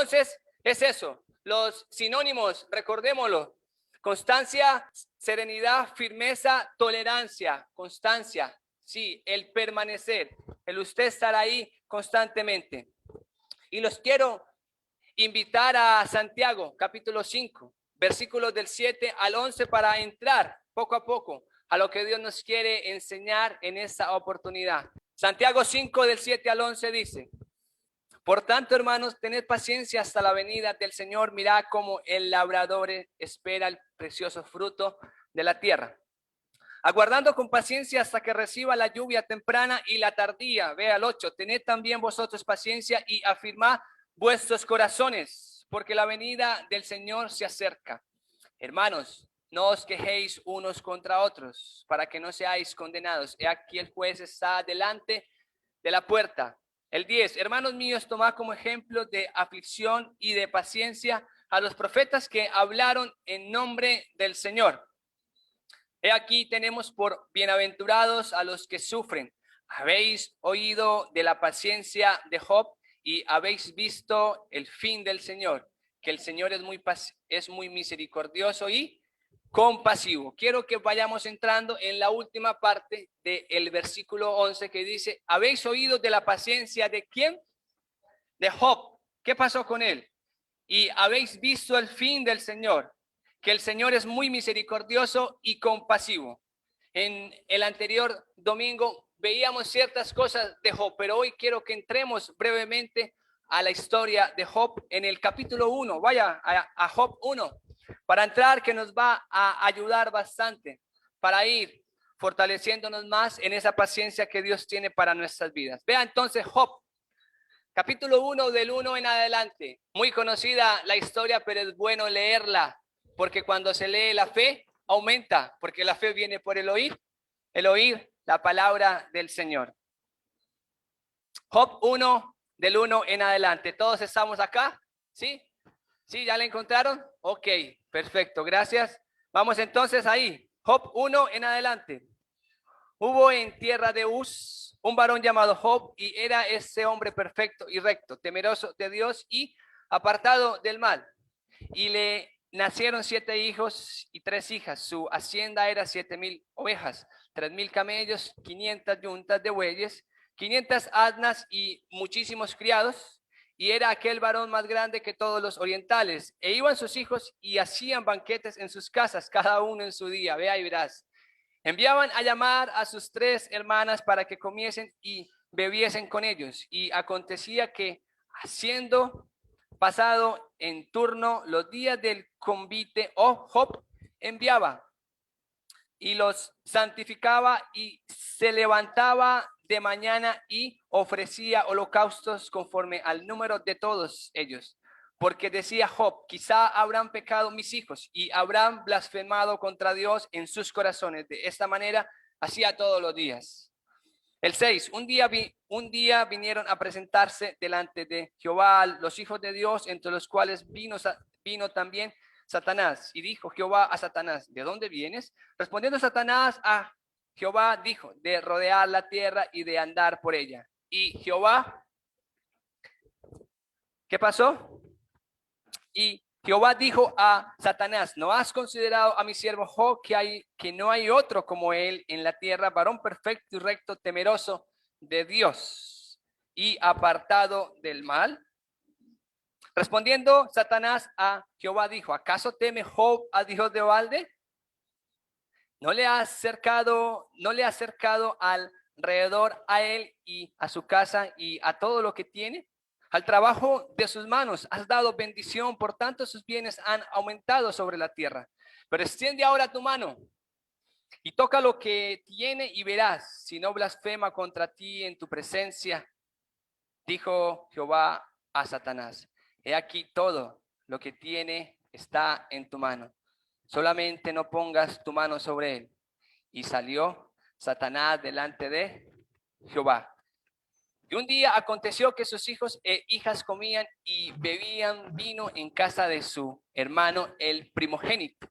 Entonces, es eso. Los sinónimos, recordémoslo. Constancia, serenidad, firmeza, tolerancia, constancia. Sí, el permanecer, el usted estar ahí constantemente. Y los quiero invitar a Santiago, capítulo 5, versículos del 7 al 11 para entrar poco a poco a lo que Dios nos quiere enseñar en esta oportunidad. Santiago 5 del 7 al 11 dice: por tanto, hermanos, tened paciencia hasta la venida del Señor. Mirad cómo el labrador espera el precioso fruto de la tierra, aguardando con paciencia hasta que reciba la lluvia temprana y la tardía. Vea el 8. Tened también vosotros paciencia y afirmad vuestros corazones, porque la venida del Señor se acerca. Hermanos, no os quejéis unos contra otros, para que no seáis condenados. He aquí el juez está delante de la puerta. El 10. Hermanos míos, tomad como ejemplo de aflicción y de paciencia a los profetas que hablaron en nombre del Señor. He aquí tenemos por bienaventurados a los que sufren. Habéis oído de la paciencia de Job y habéis visto el fin del Señor, que el Señor es muy misericordioso y compasivo. Quiero que vayamos entrando en la última parte del versículo 11 que dice: ¿habéis oído de la paciencia de quién? De Job. ¿Qué pasó con él? Y habéis visto el fin del Señor, que el Señor es muy misericordioso y compasivo. En el anterior domingo veíamos ciertas cosas de Job, pero hoy quiero que entremos brevemente a la historia de Job en el capítulo 1. Vaya a Job 1 para entrar, que nos va a ayudar bastante para ir fortaleciéndonos más en esa paciencia que Dios tiene para nuestras vidas. Vea entonces Job, capítulo 1 del 1 en adelante. Muy conocida la historia, pero es bueno leerla, porque cuando se lee la fe aumenta, porque la fe viene por el oír la palabra del Señor. Job 1 del 1 en adelante. ¿Todos estamos acá? ¿Sí? ¿Sí? ¿Ya la encontraron? Ok, perfecto, gracias. Vamos entonces ahí. Job 1 en adelante. Hubo en tierra de Uz un varón llamado Job, y era ese hombre perfecto y recto, temeroso de Dios y apartado del mal. Y le nacieron 7 hijos y 3 hijas. Su hacienda era 7,000 ovejas, 3,000 camellos, 500 yuntas de bueyes, 500 asnas y muchísimos criados. Y era aquel varón más grande que todos los orientales. E iban sus hijos y hacían banquetes en sus casas, cada uno en su día. Vea y verás. Enviaban a llamar a sus 3 hermanas para que comiesen y bebiesen con ellos. Y acontecía que, haciendo pasado en turno los días del convite, Job enviaba y los santificaba, y se levantaba de mañana y ofrecía holocaustos conforme al número de todos ellos. Porque decía Job: quizá habrán pecado mis hijos y habrán blasfemado contra Dios en sus corazones. De esta manera hacía todos los días. El 6. Un día vinieron a presentarse delante de Jehová los hijos de Dios, entre los cuales vino también Satanás. Y dijo Jehová a Satanás: ¿de dónde vienes? Respondiendo Satanás a Jehová, dijo: de rodear la tierra y de andar por ella. Y Jehová, ¿qué pasó? Y Jehová dijo a Satanás: ¿no has considerado a mi siervo Job, que no hay otro como él en la tierra, varón perfecto y recto, temeroso de Dios y apartado del mal? Respondiendo Satanás a Jehová dijo: ¿acaso teme Job a Dios de balde? ¿No le ha acercado alrededor a él y a su casa y a todo lo que tiene? Al trabajo de sus manos has dado bendición, por tanto sus bienes han aumentado sobre la tierra. Pero extiende ahora tu mano y toca lo que tiene y verás si no blasfema contra ti en tu presencia. Dijo Jehová a Satanás: he aquí todo lo que tiene está en tu mano, solamente no pongas tu mano sobre él. Y salió Satanás delante de Jehová. Y un día aconteció que sus hijos e hijas comían y bebían vino en casa de su hermano el primogénito.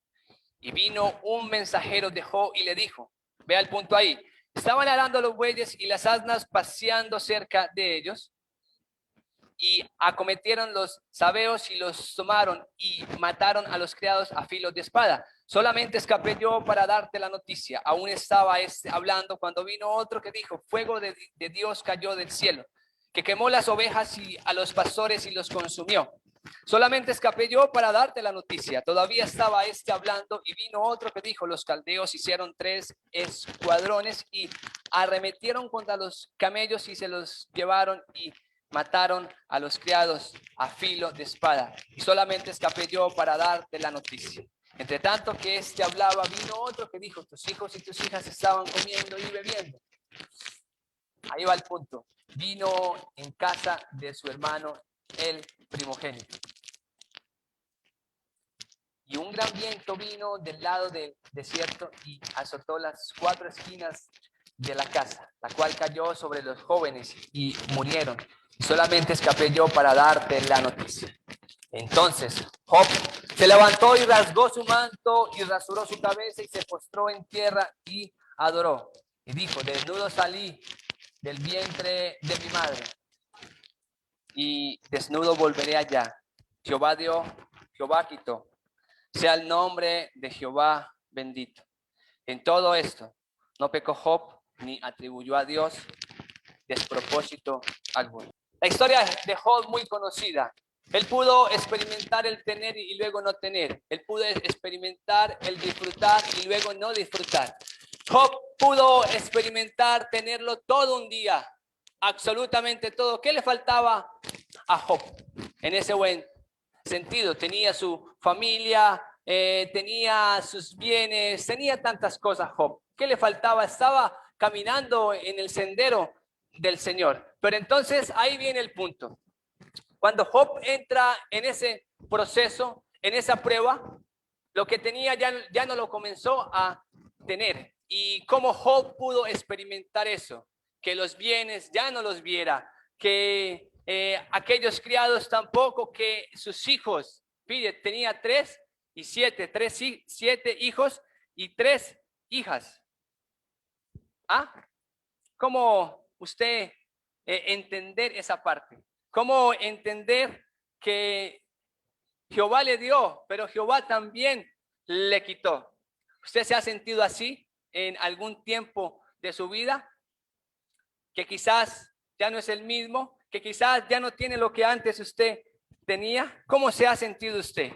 Y vino un mensajero de Job y le dijo, vea el punto ahí, estaban arando los bueyes y las asnas paseando cerca de ellos. y acometieron los sabeos y los tomaron y mataron a los criados a filo de espada. Solamente escapé yo para darte la noticia. Aún estaba hablando cuando vino otro que dijo, fuego de Dios cayó del cielo, que quemó las ovejas y a los pastores y los consumió. Solamente escapé yo para darte la noticia. Todavía estaba hablando y vino otro que dijo, los caldeos hicieron 3 escuadrones y arremetieron contra los camellos y se los llevaron y mataron a los criados a filo de espada. Y solamente escapé yo para darte la noticia. Entre tanto que hablaba, vino otro que dijo, tus hijos y tus hijas estaban comiendo y bebiendo. Ahí va el punto. Vino en casa de su hermano el primogénito. Y un gran viento vino del lado del desierto y azotó las 4 esquinas de la casa, la cual cayó sobre los jóvenes y murieron. Y solamente escapé yo para darte la noticia. Entonces Job se levantó y rasgó su manto y rasuró su cabeza y se postró en tierra y adoró. Y dijo, desnudo salí del vientre de mi madre y desnudo volveré allá. Jehová dio, Jehová quitó. Sea el nombre de Jehová bendito. En todo esto no pecó Job ni atribuyó a Dios despropósito alguno. La historia de Job muy conocida. Él pudo experimentar el tener y luego no tener. Él pudo experimentar el disfrutar y luego no disfrutar. Job pudo experimentar tenerlo todo un día, absolutamente todo. ¿Qué le faltaba a Job en ese buen sentido? Tenía su familia, tenía sus bienes, tenía tantas cosas Job. ¿Qué le faltaba? Estaba caminando en el sendero del Señor. Pero entonces ahí viene el punto. Cuando Job entra en ese proceso, en esa prueba, lo que tenía ya no lo comenzó a tener. ¿Y cómo Job pudo experimentar eso? Que los bienes ya no los viera, que aquellos criados tampoco, que sus hijos, pide, tenía 3 y 7, 7 hijos y 3 hijas. ¿Ah? ¿Cómo usted entender esa parte? ¿Cómo entender que Jehová le dio, pero Jehová también le quitó? ¿Usted se ha sentido así en algún tiempo de su vida? Que quizás ya no es el mismo, que quizás ya no tiene lo que antes usted tenía. ¿Cómo se ha sentido usted?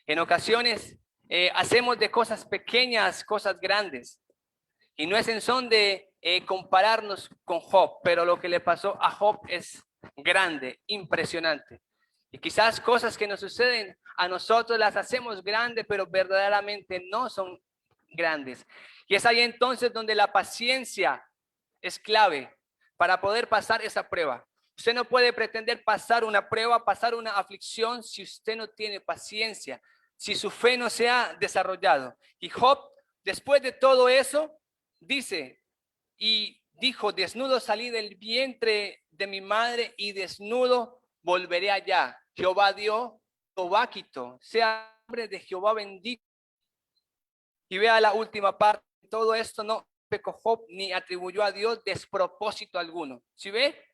En ocasiones hacemos de cosas pequeñas cosas grandes. Y no es en son de compararnos con Job, pero lo que le pasó a Job es grande, impresionante. Y quizás cosas que nos suceden a nosotros las hacemos grandes, pero verdaderamente no son grandes. Y es ahí entonces donde la paciencia es clave para poder pasar esa prueba. Usted no puede pretender pasar una prueba, pasar una aflicción si usted no tiene paciencia, si su fe no se ha desarrollado. Y Job, después de todo eso, dice, y dijo, desnudo salí del vientre de mi madre y desnudo volveré allá. Jehová dio, Jehová quitó. Sea el nombre de Jehová bendito. Y vea la última parte. Todo esto no pecó Job ni atribuyó a Dios despropósito alguno. ¿Sí ve?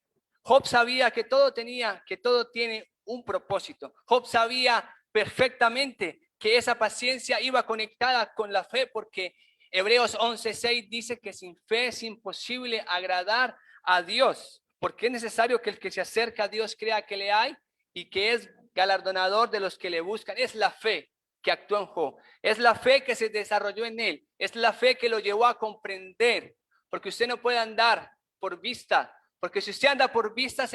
Job sabía que todo tiene un propósito. Job sabía perfectamente que esa paciencia iba conectada con la fe, porque Hebreos 11:6 dice que sin fe es imposible agradar a Dios, porque es necesario que el que se acerca a Dios crea que le hay y que es galardonador de los que le buscan. Es la fe que actuó en Job, es la fe que se desarrolló en él, es la fe que lo llevó a comprender, porque usted no puede andar por vista, porque si usted anda por vista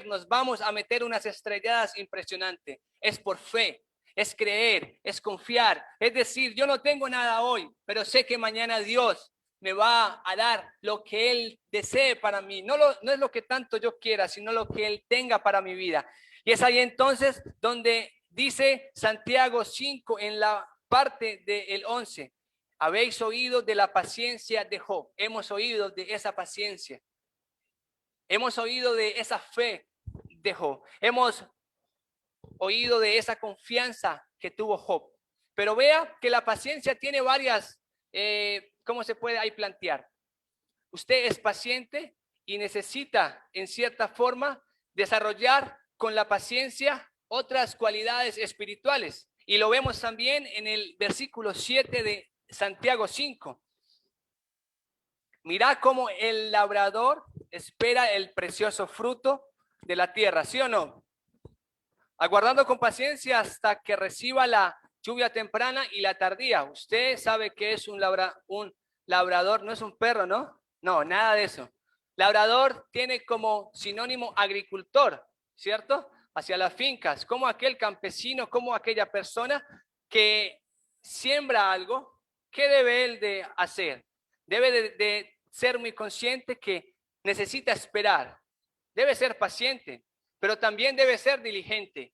nos vamos a meter unas estrelladas impresionantes. Es por fe, es creer, es confiar, es decir, yo no tengo nada hoy, pero sé que mañana Dios me va a dar lo que Él desee para mí. No es lo que tanto yo quiera, sino lo que Él tenga para mi vida. Y es ahí entonces donde dice Santiago 5 en la parte del 11, habéis oído de la paciencia de Job. Hemos oído de esa paciencia. Hemos oído de esa fe de Job. Hemos oído de esa confianza que tuvo Job. Pero vea que la paciencia tiene varias, ¿cómo se puede ahí plantear? Usted es paciente y necesita, en cierta forma, desarrollar con la paciencia otras cualidades espirituales. Y lo vemos también en el versículo 7 de Santiago 5. Mirá cómo el labrador espera el precioso fruto de la tierra, ¿sí o no? Aguardando con paciencia hasta que reciba la lluvia temprana y la tardía. Usted sabe que es un labrador, no es un perro, ¿no? No, nada de eso. Labrador tiene como sinónimo agricultor, ¿cierto? Hacia las fincas, como aquel campesino, como aquella persona que siembra algo. ¿Qué debe él de hacer? Debe de ser muy consciente que necesita esperar, debe ser paciente, pero también debe ser diligente,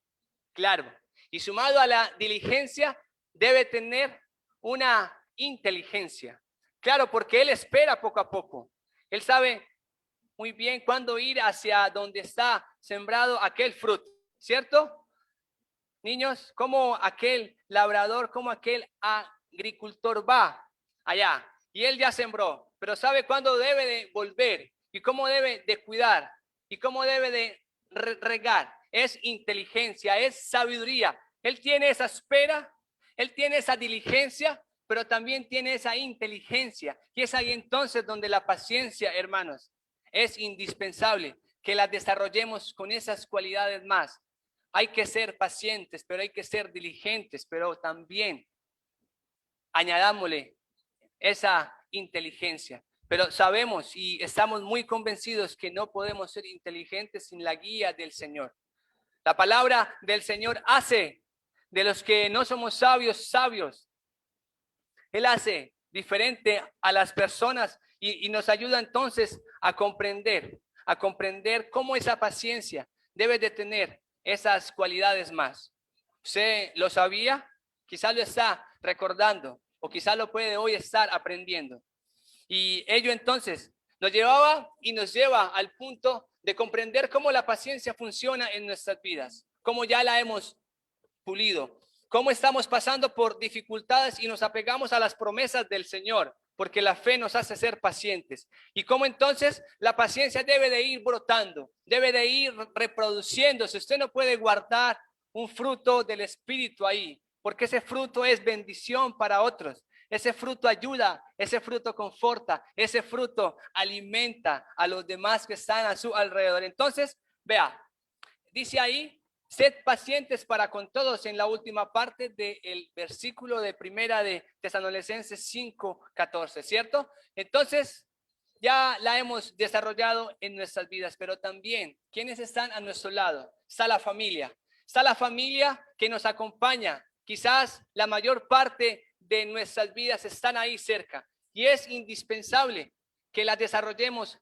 claro. Y sumado a la diligencia, debe tener una inteligencia, claro, porque él espera poco a poco. Él sabe muy bien cuándo ir hacia donde está sembrado aquel fruto, ¿cierto? Niños, como aquel labrador, como aquel agricultor va allá y él ya sembró, pero sabe cuándo debe de volver y cómo debe de cuidar y cómo debe de regar. Es inteligencia, es sabiduría. Él tiene esa espera, él tiene esa diligencia, pero también tiene esa inteligencia. Y es ahí entonces donde la paciencia, hermanos, es indispensable que la desarrollemos con esas cualidades más. Hay que ser pacientes, pero hay que ser diligentes, pero también añadámosle esa inteligencia. Pero sabemos y estamos muy convencidos que no podemos ser inteligentes sin la guía del Señor. La palabra del Señor hace de los que no somos sabios, sabios. Él hace diferente a las personas y nos ayuda entonces a comprender cómo esa paciencia debe de tener esas cualidades más. ¿Usted lo sabía? Quizás lo está recordando o quizás lo puede hoy estar aprendiendo. Y ello entonces nos llevaba y nos lleva al punto de comprender cómo la paciencia funciona en nuestras vidas, cómo ya la hemos pulido, cómo estamos pasando por dificultades y nos apegamos a las promesas del Señor, porque la fe nos hace ser pacientes. Y cómo entonces la paciencia debe de ir brotando, debe de ir reproduciéndose. Usted no puede guardar un fruto del Espíritu ahí, porque ese fruto es bendición para otros. Ese fruto ayuda, ese fruto conforta, ese fruto alimenta a los demás que están a su alrededor. Entonces, vea, dice ahí, sed pacientes para con todos en la última parte del versículo de primera de Tesalonicenses 5:14, ¿cierto? Entonces, ya la hemos desarrollado en nuestras vidas, pero también, ¿quiénes están a nuestro lado? Está la familia que nos acompaña. Quizás la mayor parte de nuestras vidas están ahí cerca y es indispensable que las desarrollemos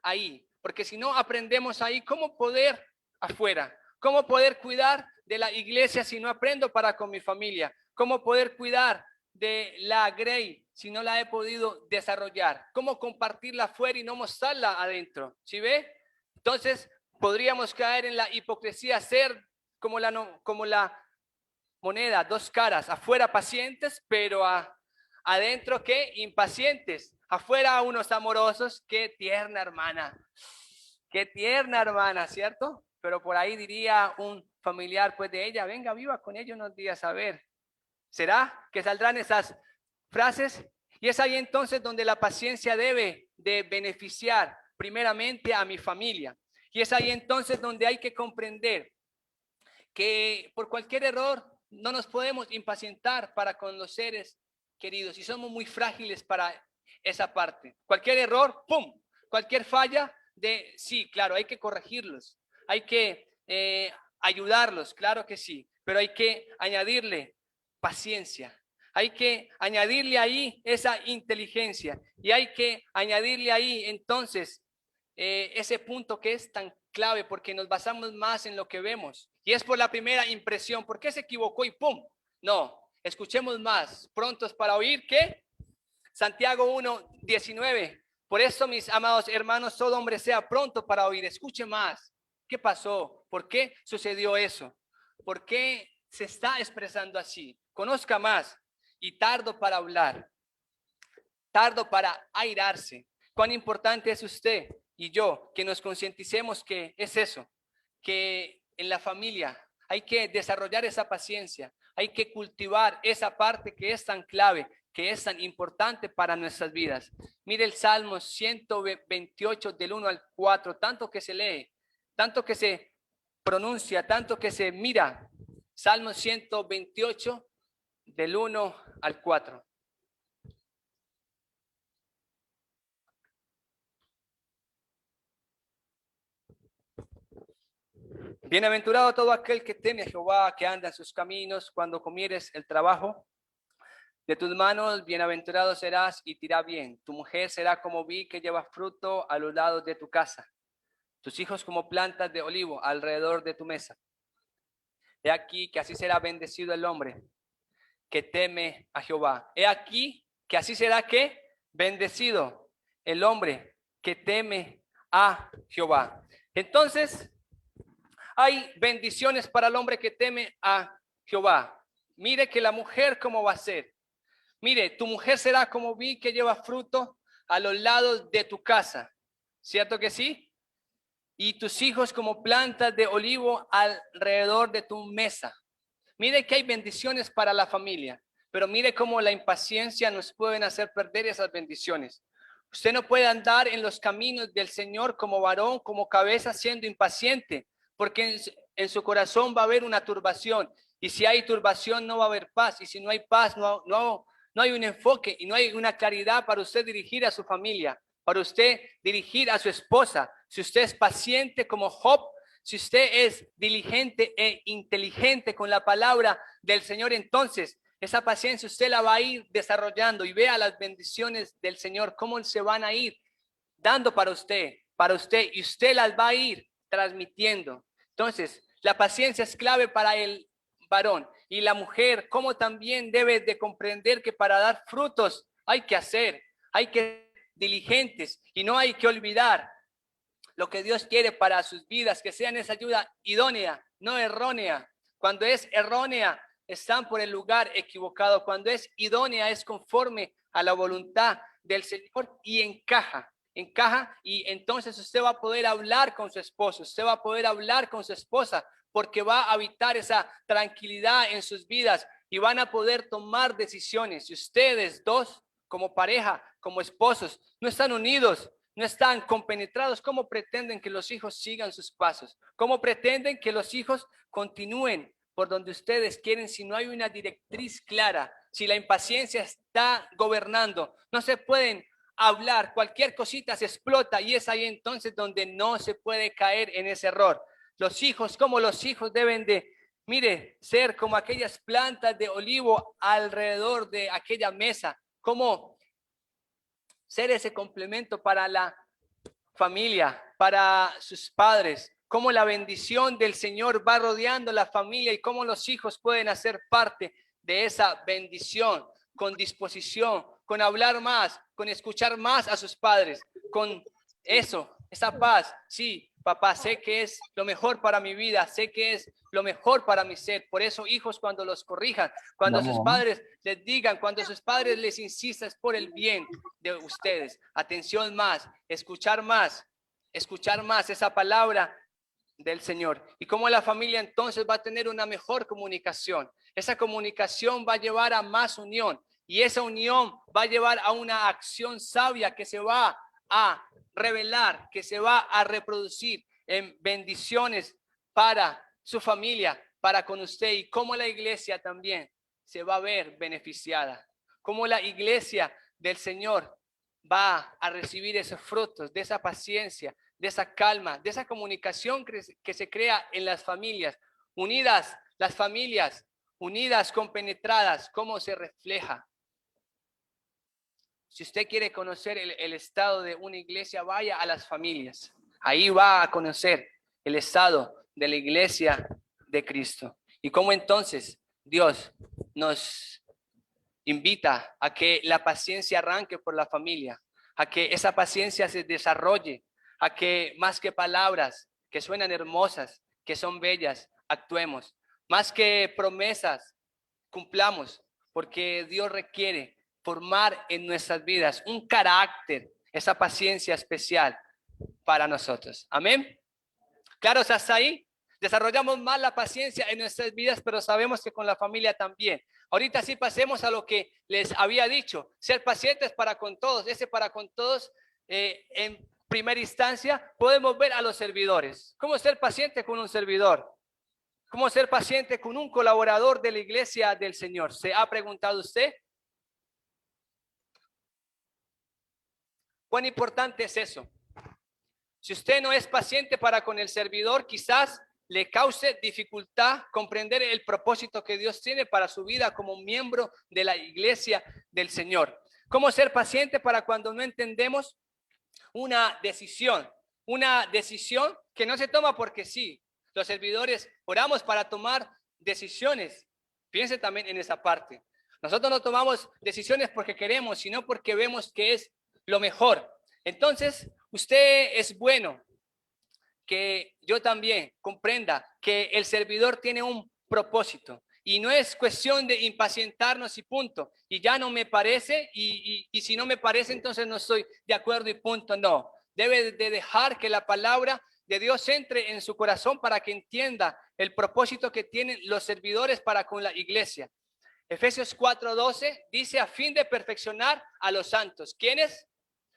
ahí, porque si no aprendemos ahí, ¿cómo poder afuera? ¿Cómo poder cuidar de la iglesia si no aprendo para con mi familia? ¿Cómo poder cuidar de la Grey si no la he podido desarrollar? ¿Cómo compartirla afuera y no mostrarla adentro? ¿Sí ve? Entonces podríamos caer en la hipocresía, ser como la moneda, dos caras, afuera pacientes, pero adentro ¿qué? Impacientes, afuera unos amorosos, qué tierna hermana, ¿cierto? Pero por ahí diría un familiar pues de ella, venga, viva con ellos unos días a ver. ¿Será que saldrán esas frases? Y es ahí entonces donde la paciencia debe de beneficiar primeramente a mi familia. Y es ahí entonces donde hay que comprender que por cualquier error no nos podemos impacientar para con los seres queridos y somos muy frágiles para esa parte. Cualquier error, ¡pum! Cualquier falla, sí, claro, hay que corregirlos, hay que ayudarlos, claro que sí, pero hay que añadirle paciencia, hay que añadirle ahí esa inteligencia y hay que añadirle ahí entonces ese punto que es tan clave porque nos basamos más en lo que vemos y es por la primera impresión. ¿Por qué se equivocó y pum? No, escuchemos más, prontos para oír que Santiago 1:19. Por eso, mis amados hermanos, todo hombre sea pronto para oír. Escuche más. ¿Qué pasó? ¿Por qué sucedió eso? ¿Por qué se está expresando así? Conozca más y tardo para hablar, tardo para airarse. ¿Cuán importante es usted y yo que nos concienticemos que es eso? Que en la familia. Hay que desarrollar esa paciencia. Hay que cultivar esa parte que es tan clave, que es tan importante para nuestras vidas. Mire el Salmo 128 del 1 al 4, tanto que se lee, tanto que se pronuncia, tanto que se mira. Salmo 128 del 1 al 4. Bienaventurado todo aquel que teme a Jehová, que anda en sus caminos. Cuando comieres el trabajo de tus manos, bienaventurado serás y te irá bien. Tu mujer será como vid que lleva fruto a los lados de tu casa. Tus hijos como plantas de olivo alrededor de tu mesa. He aquí que así será bendecido el hombre que teme a Jehová. He aquí que así será que bendecido el hombre que teme a Jehová. Entonces, hay bendiciones para el hombre que teme a Jehová. Mire que la mujer cómo va a ser. Mire, tu mujer será como vid que lleva fruto a los lados de tu casa. ¿Cierto que sí? Y tus hijos como plantas de olivo alrededor de tu mesa. Mire que hay bendiciones para la familia, pero mire cómo la impaciencia nos pueden hacer perder esas bendiciones. Usted no puede andar en los caminos del Señor como varón, como cabeza, siendo impaciente, porque en su corazón va a haber una turbación. Y si hay turbación, no va a haber paz. Y si no hay paz, no hay un enfoque y no hay una claridad para usted dirigir a su familia, para usted dirigir a su esposa. Si usted es paciente como Job, si usted es diligente e inteligente con la palabra del Señor, entonces esa paciencia usted la va a ir desarrollando y vea las bendiciones del Señor, cómo se van a ir dando para usted, y usted las va a ir transmitiendo. Entonces, la paciencia es clave para el varón y la mujer, como también debe de comprender que para dar frutos hay que hacer, hay que ser diligentes y no hay que olvidar lo que Dios quiere para sus vidas, que sean esa ayuda idónea, no errónea. Cuando es errónea, están por el lugar equivocado. Cuando es idónea, es conforme a la voluntad del Señor y encaja y entonces usted va a poder hablar con su esposo, usted va a poder hablar con su esposa, porque va a habitar esa tranquilidad en sus vidas y van a poder tomar decisiones. Si ustedes dos, como pareja, como esposos, no están unidos, no están compenetrados, ¿cómo pretenden que los hijos sigan sus pasos? ¿Cómo pretenden que los hijos continúen por donde ustedes quieren si no hay una directriz clara? Si la impaciencia está gobernando, no se pueden hablar, cualquier cosita se explota y es ahí entonces donde no se puede caer en ese error. Los hijos, como los hijos deben de, mire, ser como aquellas plantas de olivo alrededor de aquella mesa, como ser ese complemento para la familia, para sus padres, cómo la bendición del Señor va rodeando la familia y cómo los hijos pueden hacer parte de esa bendición con disposición, con hablar más, con escuchar más a sus padres, con eso, esa paz. Sí, papá, sé que es lo mejor para mi vida, sé que es lo mejor para mi ser. Por eso, hijos, cuando los corrijan, cuando sus padres les digan, cuando sus padres les insistan, es por el bien de ustedes. Atención más, escuchar más esa palabra del Señor. Y cómo la familia entonces va a tener una mejor comunicación. Esa comunicación va a llevar a más unión y esa unión va a llevar a una acción sabia que se va a revelar, que se va a reproducir en bendiciones para su familia, para con usted, y cómo la iglesia también se va a ver beneficiada. Cómo la iglesia del Señor va a recibir esos frutos de esa paciencia, de esa calma, de esa comunicación que se crea en las familias. Unidas, las familias, unidas, compenetradas, ¿cómo se refleja? Si usted quiere conocer el estado de una iglesia, vaya a las familias. Ahí va a conocer el estado de la iglesia de Cristo. Y cómo entonces Dios nos invita a que la paciencia arranque por la familia, a que esa paciencia se desarrolle, a que más que palabras que suenan hermosas, que son bellas, actuemos. Más que promesas, cumplamos, porque Dios requiere formar en nuestras vidas un carácter, esa paciencia especial para nosotros. Amén. ¿Claros hasta ahí? Desarrollamos más la paciencia en nuestras vidas, pero sabemos que con la familia también. Ahorita sí pasemos a lo que les había dicho. Ser pacientes para con todos. Ese para con todos, en primera instancia, podemos ver a los servidores. ¿Cómo ser paciente con un servidor? ¿Cómo ser paciente con un colaborador de la iglesia del Señor? ¿Se ha preguntado usted? ¿Cuán importante es eso? Si usted no es paciente para con el servidor, quizás le cause dificultad comprender el propósito que Dios tiene para su vida como miembro de la iglesia del Señor. ¿Cómo ser paciente para cuando no entendemos una decisión que no se toma porque sí? Los servidores oramos para tomar decisiones. Piense también en esa parte. Nosotros no tomamos decisiones porque queremos, sino porque vemos que es lo mejor. Entonces, usted es bueno que yo también comprenda que el servidor tiene un propósito y no es cuestión de impacientarnos y punto. Y ya no me parece y si no me parece, entonces no estoy de acuerdo y punto. No, debe de dejar que la palabra de Dios entre en su corazón para que entienda el propósito que tienen los servidores para con la iglesia. Efesios 4:12 dice a fin de perfeccionar a los santos. ¿Quiénes?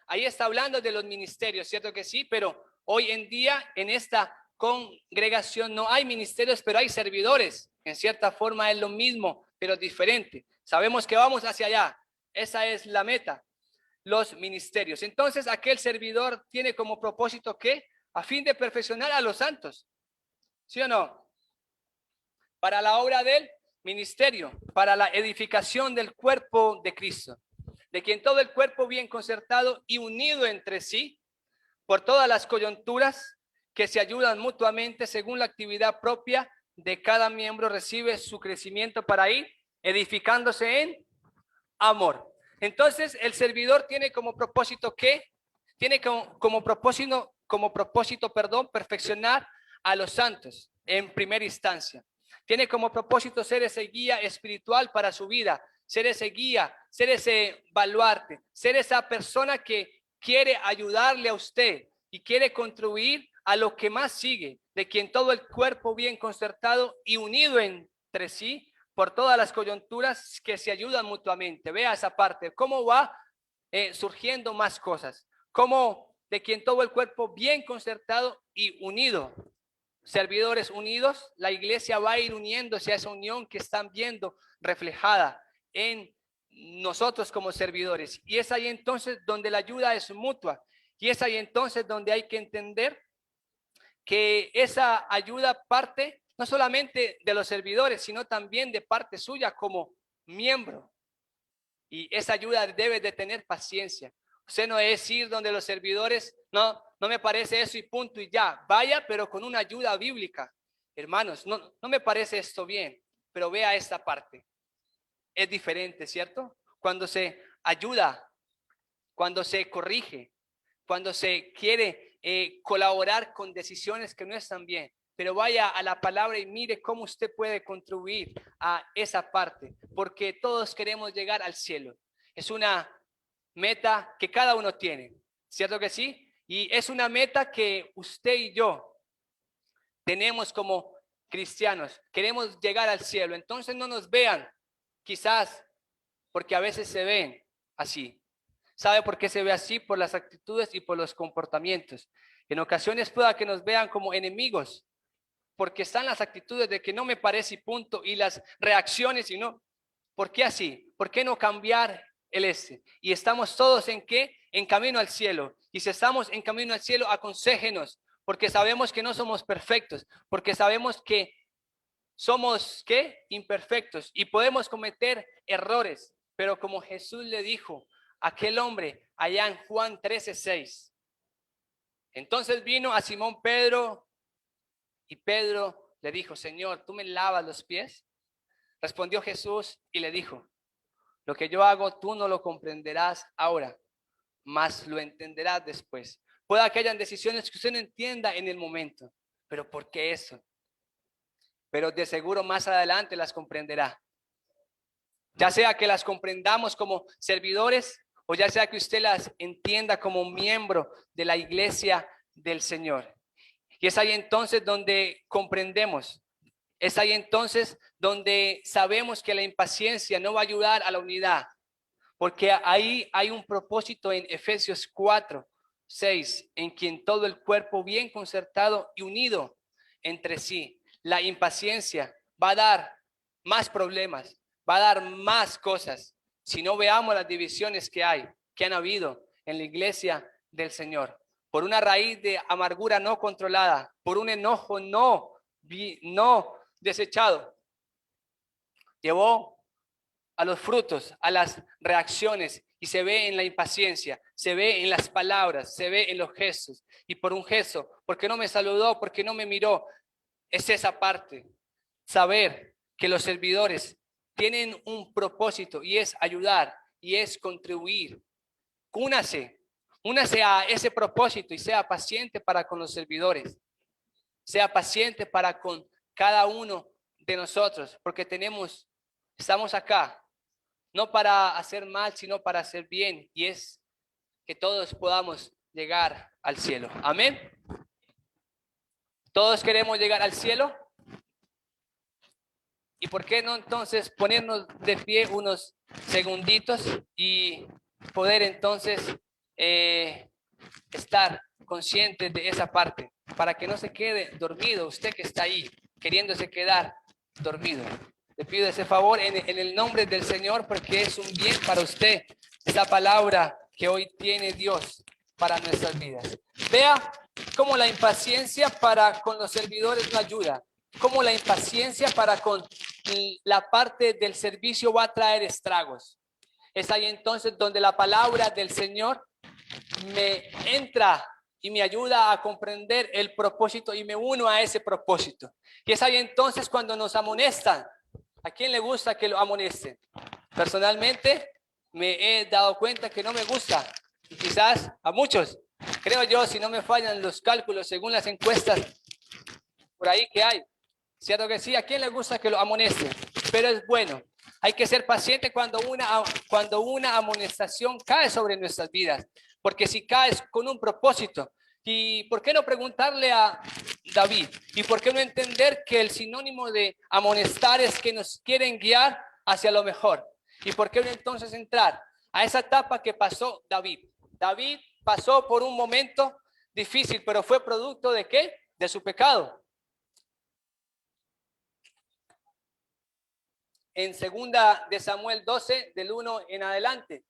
Ahí está hablando de los ministerios, ¿cierto que sí? Pero hoy en día en esta congregación no hay ministerios, pero hay servidores. En cierta forma es lo mismo, pero diferente. Sabemos que vamos hacia allá. Esa es la meta, los ministerios. Entonces, aquel servidor tiene como propósito ¿qué? A fin de perfeccionar a los santos. ¿Sí o no? Para la obra del ministerio, para la edificación del cuerpo de Cristo, de quien todo el cuerpo bien concertado y unido entre sí, por todas las coyunturas que se ayudan mutuamente según la actividad propia de cada miembro, recibe su crecimiento para ir edificándose en amor. Entonces, el servidor tiene como propósito ¿qué? Tiene como propósito, perfeccionar a los santos en primera instancia. Tiene como propósito ser ese guía espiritual para su vida, ser ese guía, ser ese baluarte, ser esa persona que quiere ayudarle a usted y quiere contribuir a lo que más sigue, de quien todo el cuerpo bien concertado y unido entre sí por todas las coyunturas que se ayudan mutuamente. Vea esa parte, cómo va surgiendo más cosas, cómo de quien todo el cuerpo bien concertado y unido. Servidores unidos, la iglesia va a ir uniéndose a esa unión que están viendo reflejada en nosotros como servidores. Y es ahí entonces donde la ayuda es mutua. Y es ahí entonces donde hay que entender que esa ayuda parte no solamente de los servidores, sino también de parte suya como miembro. Y esa ayuda debe de tener paciencia. Usted no es ir donde los servidores, no me parece eso y punto y ya. Vaya, pero con una ayuda bíblica. Hermanos, no me parece esto bien, pero vea esta parte. Es diferente, ¿cierto? Cuando se ayuda, cuando se corrige, cuando se quiere colaborar con decisiones que no están bien. Pero vaya a la palabra y mire cómo usted puede contribuir a esa parte, porque todos queremos llegar al cielo. Es una meta que cada uno tiene, ¿cierto que sí? Y es una meta que usted y yo tenemos como cristianos. Queremos llegar al cielo. Entonces no nos vean, quizás, porque a veces se ven así. ¿Sabe por qué se ve así? Por las actitudes y por los comportamientos. En ocasiones pueda que nos vean como enemigos, porque están las actitudes de que no me parece y punto, y las reacciones y no. ¿Por qué así? ¿Por qué no cambiar el este? Y estamos todos en qué? En camino al cielo. Y si estamos en camino al cielo, aconséjenos, porque sabemos que no somos perfectos, porque sabemos que somos ¿qué? Imperfectos y podemos cometer errores, pero como Jesús le dijo a aquel hombre allá en Juan 13:6. Entonces vino a Simón Pedro y Pedro le dijo: Señor, ¿tú me lavas los pies? Respondió Jesús y le dijo: lo que yo hago tú no lo comprenderás ahora, mas lo entenderás después. Pueda que hayan decisiones que usted no entienda en el momento, pero ¿por qué eso? Pero de seguro más adelante las comprenderá. Ya sea que las comprendamos como servidores o ya sea que usted las entienda como miembro de la iglesia del Señor. Y es ahí entonces donde comprendemos. Es ahí entonces donde sabemos que la impaciencia no va a ayudar a la unidad. Porque ahí hay un propósito en Efesios 4:6, en quien todo el cuerpo bien concertado y unido entre sí. La impaciencia va a dar más problemas, va a dar más cosas. Si no veamos las divisiones que han habido en la iglesia del Señor, por una raíz de amargura no controlada, por un enojo no desechado, llevó a los frutos, a las reacciones, y se ve en la impaciencia, se ve en las palabras, se ve en los gestos. Y por un gesto, porque no me saludó, porque no me miró, es esa parte. Saber que los servidores tienen un propósito y es ayudar y es contribuir. Únase a ese propósito y sea paciente para con los servidores. Sea paciente para con cada uno de nosotros, porque estamos acá no para hacer mal, sino para hacer bien, y es que todos podamos llegar al cielo. Amén. Todos queremos llegar al cielo. ¿Y por qué no entonces ponernos de pie unos segunditos y poder entonces estar conscientes de esa parte, para que no se quede dormido usted que está ahí queriéndose quedar dormido? Le pido ese favor en el nombre del Señor, porque es un bien para usted esta palabra que hoy tiene Dios para nuestras vidas. Vea cómo la impaciencia para con los servidores no ayuda, cómo la impaciencia para con la parte del servicio va a traer estragos. Es ahí entonces donde la palabra del Señor me entra y me ayuda a comprender el propósito y me uno a ese propósito. Y es ahí entonces cuando nos amonestan. ¿A quién le gusta que lo amonesten? Personalmente me he dado cuenta que no me gusta, y quizás a muchos, creo yo, si no me fallan los cálculos según las encuestas por ahí que hay. ¿Cierto que sí? ¿A quién le gusta que lo amonesten? Pero es bueno. Hay que ser paciente cuando una amonestación cae sobre nuestras vidas, porque si caes con un propósito, ¿y por qué no preguntarle a David? ¿Y por qué no entender que el sinónimo de amonestar es que nos quieren guiar hacia lo mejor? ¿Y por qué no entonces entrar a esa etapa que pasó David? David pasó por un momento difícil, pero fue producto ¿de qué? De su pecado. En segunda de Samuel 12, del 1 en adelante,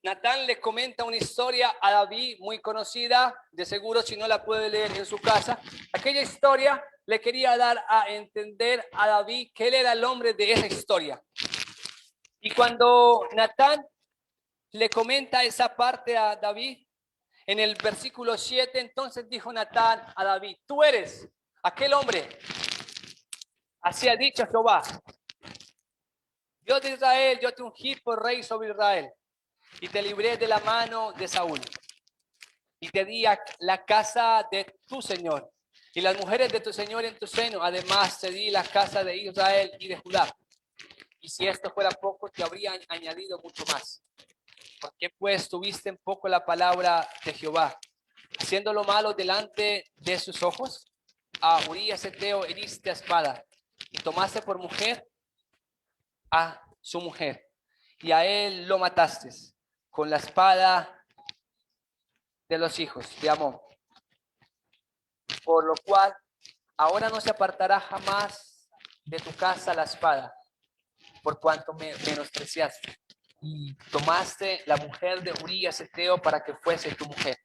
Natán le comenta una historia a David muy conocida, de seguro si no la puede leer en su casa. Aquella historia le quería dar a entender a David que él era el hombre de esa historia. Y cuando Natán le comenta esa parte a David, en el versículo 7, entonces dijo Natán a David: tú eres aquel hombre, así ha dicho Jehová, Dios de Israel, yo te ungí por rey sobre Israel, y te libré de la mano de Saúl, y te di a la casa de tu Señor, y las mujeres de tu Señor en tu seno. Además te di la casa de Israel y de Judá. Y si esto fuera poco, te habría añadido mucho más. ¿Por qué pues tuviste en poco la palabra de Jehová, haciendo lo malo delante de sus ojos? A Urías Eteo heriste a espada, y tomaste por mujer a su mujer, y a él lo mataste con la espada de los hijos de Amón. Por lo cual ahora no se apartará jamás de tu casa la espada, por cuanto me menospreciaste y tomaste la mujer de Urías Eteo para que fuese tu mujer.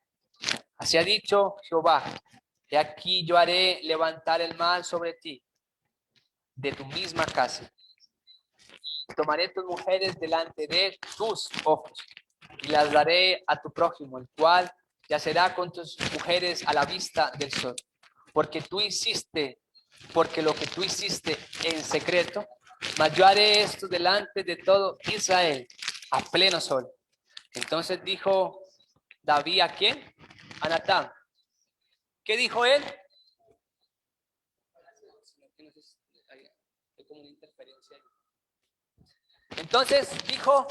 Así ha dicho Jehová: he aquí yo haré levantar el mal sobre ti de tu misma casa, y tomaré tus mujeres delante de tus ojos y las daré a tu prójimo, el cual yacerá con tus mujeres a la vista del sol. Porque lo que tú hiciste en secreto, mas yo haré esto delante de todo Israel a pleno sol. Entonces dijo David, ¿a quién? A Natán. ¿Qué dijo él? Entonces dijo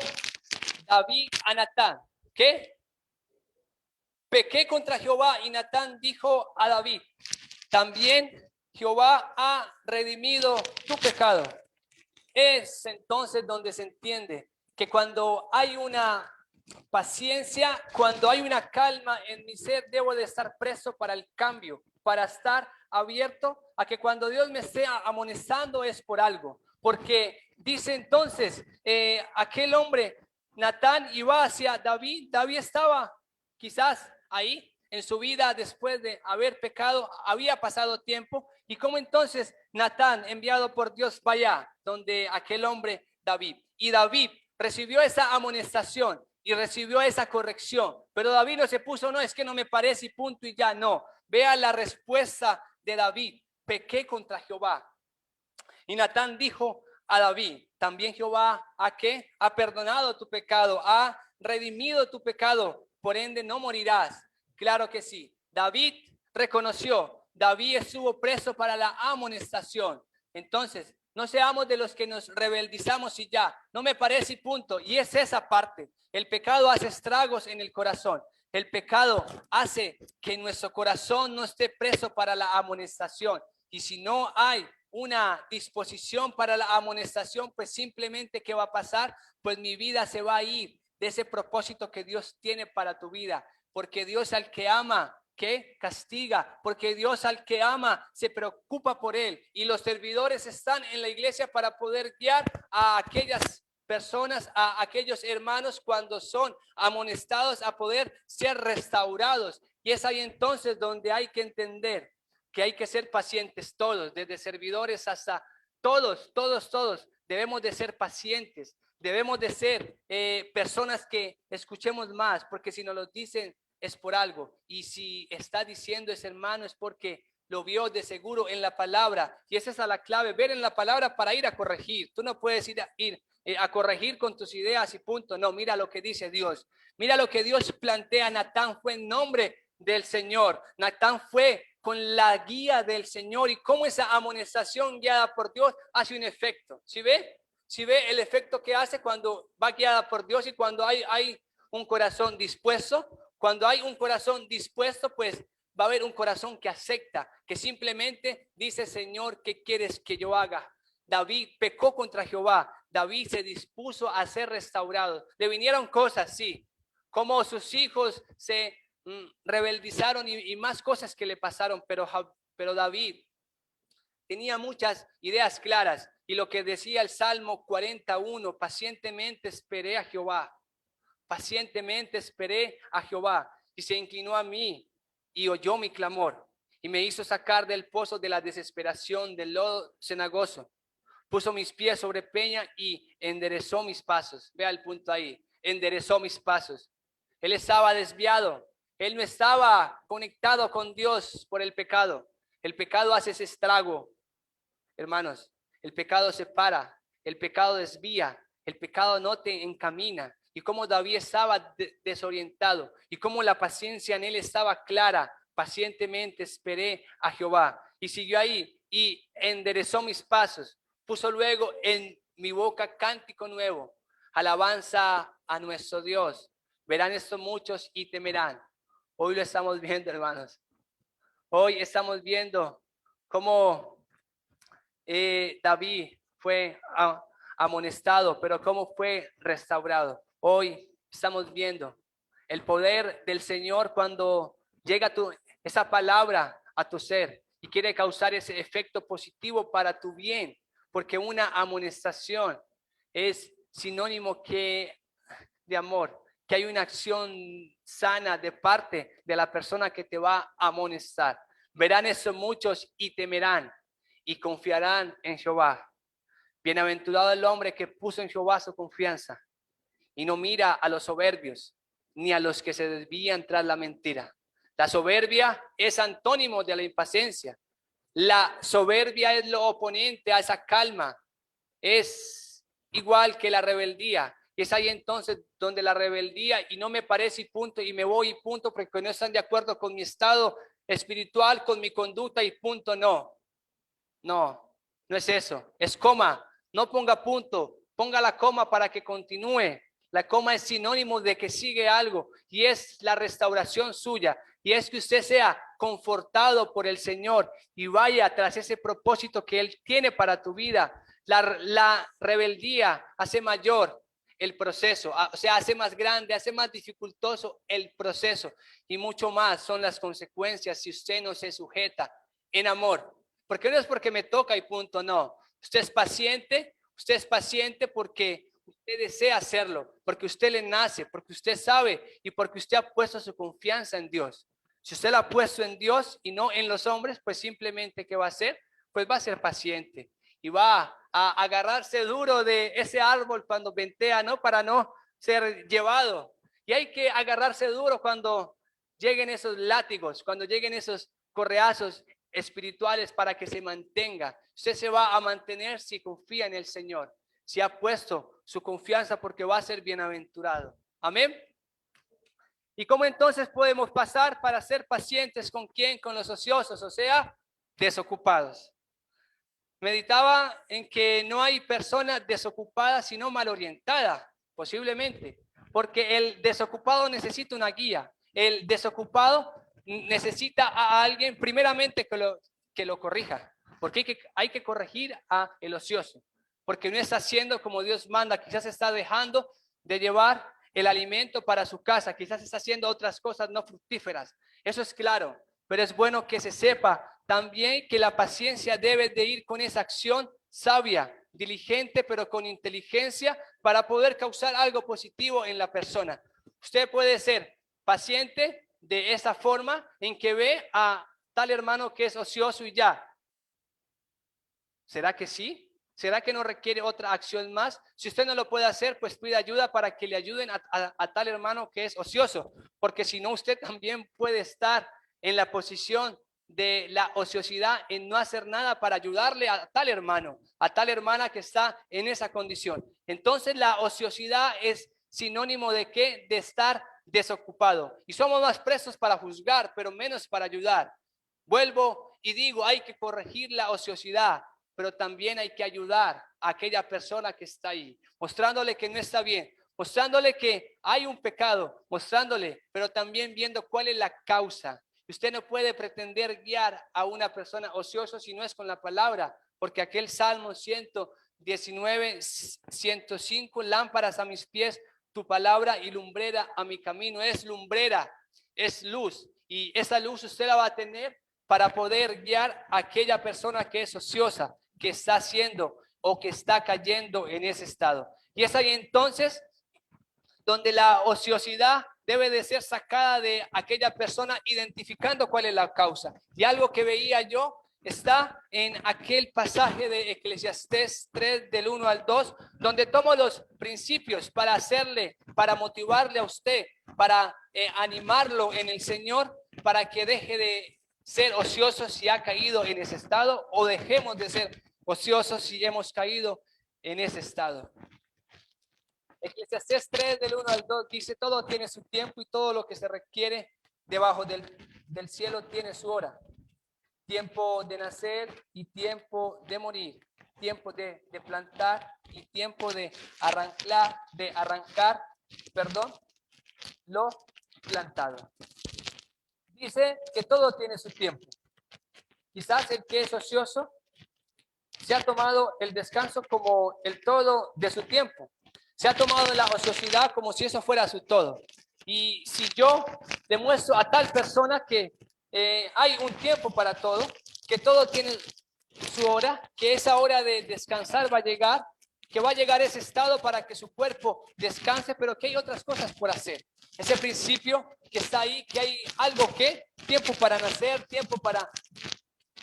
David a Natán, ¿qué? pequé contra Jehová. Y Natán dijo a David, también Jehová ha redimido tu pecado. Es entonces donde se entiende que cuando hay una paciencia, cuando hay una calma en mi ser, debo de estar preso para el cambio, para estar abierto a que cuando Dios me esté amonestando es por algo. Porque dice entonces, aquel hombre, Natán, iba hacia David. David estaba quizás ahí en su vida después de haber pecado, había pasado tiempo. Y como entonces Natán, enviado por Dios, va allá donde aquel hombre David. Y David recibió esa amonestación y recibió esa corrección. Pero David no se puso, no, es que no me parece y punto y ya, no. Vea la respuesta de David, pequé contra Jehová. Y Natán dijo a David, también Jehová, ¿a qué? Ha perdonado tu pecado, ha redimido tu pecado, por ende no morirás. Claro que sí. David reconoció, David estuvo preso para la amonestación. Entonces, no seamos de los que nos rebeldizamos y ya, no me parece y punto. Y es esa parte. El pecado hace estragos en el corazón. El pecado hace que nuestro corazón no esté preso para la amonestación. Y si no hay una disposición para la amonestación, pues simplemente ¿qué va a pasar? Pues mi vida se va a ir de ese propósito que Dios tiene para tu vida. Porque Dios al que ama, que castiga, porque Dios al que ama se preocupa por él. Y los servidores están en la iglesia para poder guiar a aquellas personas, a aquellos hermanos cuando son amonestados a poder ser restaurados. Y es ahí entonces donde hay que entender que hay que ser pacientes todos, desde servidores hasta todos, debemos de ser pacientes, debemos de ser personas que escuchemos más, porque si nos lo dicen es por algo, y si está diciendo ese hermano es porque lo vio de seguro en la palabra, y esa es la clave, ver en la palabra para ir a corregir. Tú no puedes ir a corregir con tus ideas y punto, no, mira lo que dice Dios, mira lo que Dios plantea. Natán fue en nombre del Señor, Natán fue con la guía del Señor, y cómo esa amonestación guiada por Dios hace un efecto. ¿Sí ve? ¿Sí ve el efecto que hace cuando va guiada por Dios y cuando hay un corazón dispuesto? Cuando hay un corazón dispuesto, pues va a haber un corazón que acepta, que simplemente dice, Señor, ¿qué quieres que yo haga? David pecó contra Jehová. David se dispuso a ser restaurado. Le vinieron cosas, sí, como sus hijos se rebeldizaron y más cosas que le pasaron, pero David tenía muchas ideas claras, y lo que decía el Salmo 41, pacientemente esperé a Jehová, pacientemente esperé a Jehová, y se inclinó a mí y oyó mi clamor y me hizo sacar del pozo de la desesperación, del lodo cenagoso. Puso mis pies sobre peña y enderezó mis pasos. Vea el punto ahí, enderezó mis pasos. Él estaba desviado, él no estaba conectado con Dios por el pecado. El pecado hace ese estrago, hermanos. El pecado separa, el pecado desvía, el pecado no te encamina. Y como David estaba desorientado y como la paciencia en él estaba clara, pacientemente esperé a Jehová. Y siguió ahí y enderezó mis pasos. Puso luego en mi boca cántico nuevo, alabanza a nuestro Dios. Verán esto muchos y temerán. Hoy lo estamos viendo, hermanos. Hoy estamos viendo cómo David fue amonestado, pero cómo fue restaurado. Hoy estamos viendo el poder del Señor cuando llega esa palabra a tu ser y quiere causar ese efecto positivo para tu bien, porque una amonestación es sinónimo de amor, que hay una acción sana de parte de la persona que te va a amonestar. Verán eso muchos y temerán y confiarán en Jehová. Bienaventurado el hombre que puso en Jehová su confianza y no mira a los soberbios ni a los que se desvían tras la mentira. La soberbia es antónimo de la impaciencia. La soberbia es lo oponente a esa calma. Es igual que la rebeldía. Y es ahí entonces donde la rebeldía y no me parece y punto y me voy y punto porque no están de acuerdo con mi estado espiritual, con mi conducta y punto. No es eso. Es coma. No ponga punto, ponga la coma para que continúe La coma es sinónimo de que sigue algo y es la restauración suya. Y es que usted sea confortado por el Señor y vaya tras ese propósito que Él tiene para tu vida. La rebeldía hace mayor el proceso, o sea, hace más grande, hace más dificultoso el proceso. Y mucho más son las consecuencias si usted no se sujeta en amor. Porque no es porque me toca y punto, no. Usted es paciente porque usted desea hacerlo, porque usted le nace, porque usted sabe y porque usted ha puesto su confianza en Dios. Si usted la ha puesto en Dios y no en los hombres, pues simplemente, ¿qué va a hacer? Pues va a ser paciente y va a agarrarse duro de ese árbol cuando ventea, ¿no? Para no ser llevado. Y hay que agarrarse duro cuando lleguen esos látigos, cuando lleguen esos correazos espirituales para que se mantenga. Usted se va a mantener si confía en el Señor, si ha puesto su confianza porque va a ser bienaventurado. Amén. ¿Y cómo entonces podemos pasar para ser pacientes con quién? Con los ociosos, o sea, desocupados. Meditaba en que no hay persona desocupada sino mal orientada, posiblemente, porque el desocupado necesita una guía. El desocupado necesita a alguien primeramente que lo corrija, porque hay que corregir a el ocioso, porque no está haciendo como Dios manda, quizás está dejando de llevar el alimento para su casa, quizás está haciendo otras cosas no fructíferas. Eso es claro, pero es bueno que se sepa también que la paciencia debe de ir con esa acción sabia, diligente, pero con inteligencia para poder causar algo positivo en la persona. Usted puede ser paciente de esa forma en que ve a tal hermano que es ocioso y ya. ¿Será que sí? ¿Será que no requiere otra acción más? Si usted no lo puede hacer, pues pida ayuda para que le ayuden a tal hermano que es ocioso, porque si no, usted también puede estar en la posición de la ociosidad en no hacer nada para ayudarle a tal hermano, a tal hermana que está en esa condición. Entonces la ociosidad es sinónimo de qué? De estar desocupado. Y somos más prestos para juzgar, pero menos para ayudar. Vuelvo y digo, hay que corregir la ociosidad, pero también hay que ayudar a aquella persona que está ahí, mostrándole que no está bien, mostrándole que hay un pecado, mostrándole, pero también viendo cuál es la causa. Usted no puede pretender guiar a una persona ociosa si no es con la palabra, porque aquel Salmo 119, 105, lámparas a mis pies, tu palabra y lumbrera a mi camino. Es lumbrera, es luz, y esa luz usted la va a tener para poder guiar a aquella persona que es ociosa, que está haciendo o que está cayendo en ese estado. Y es ahí entonces donde la ociosidad debe de ser sacada de aquella persona, identificando cuál es la causa. Y algo que veía yo está en aquel pasaje de Eclesiastés 3 del 1 al 2, donde tomo los principios para hacerle, para motivarle a usted, para animarlo en el Señor, para que deje de ser ocioso si ha caído en ese estado, o dejemos de ser ociosos si hemos caído en ese estado. Eclesiastés 3 del 1 al 2 dice, todo tiene su tiempo y todo lo que se requiere debajo del cielo tiene su hora. Tiempo de nacer y tiempo de morir. Tiempo de plantar y tiempo de arrancar, lo plantado. Dice que todo tiene su tiempo. Quizás el que es ocioso se ha tomado el descanso como el todo de su tiempo. Se ha tomado la ociosidad como si eso fuera su todo. Y si yo demuestro a tal persona que hay un tiempo para todo, que todo tiene su hora, que esa hora de descansar va a llegar, que va a llegar ese estado para que su cuerpo descanse, pero que hay otras cosas por hacer. Ese principio que está ahí, que hay algo que, tiempo para nacer, tiempo para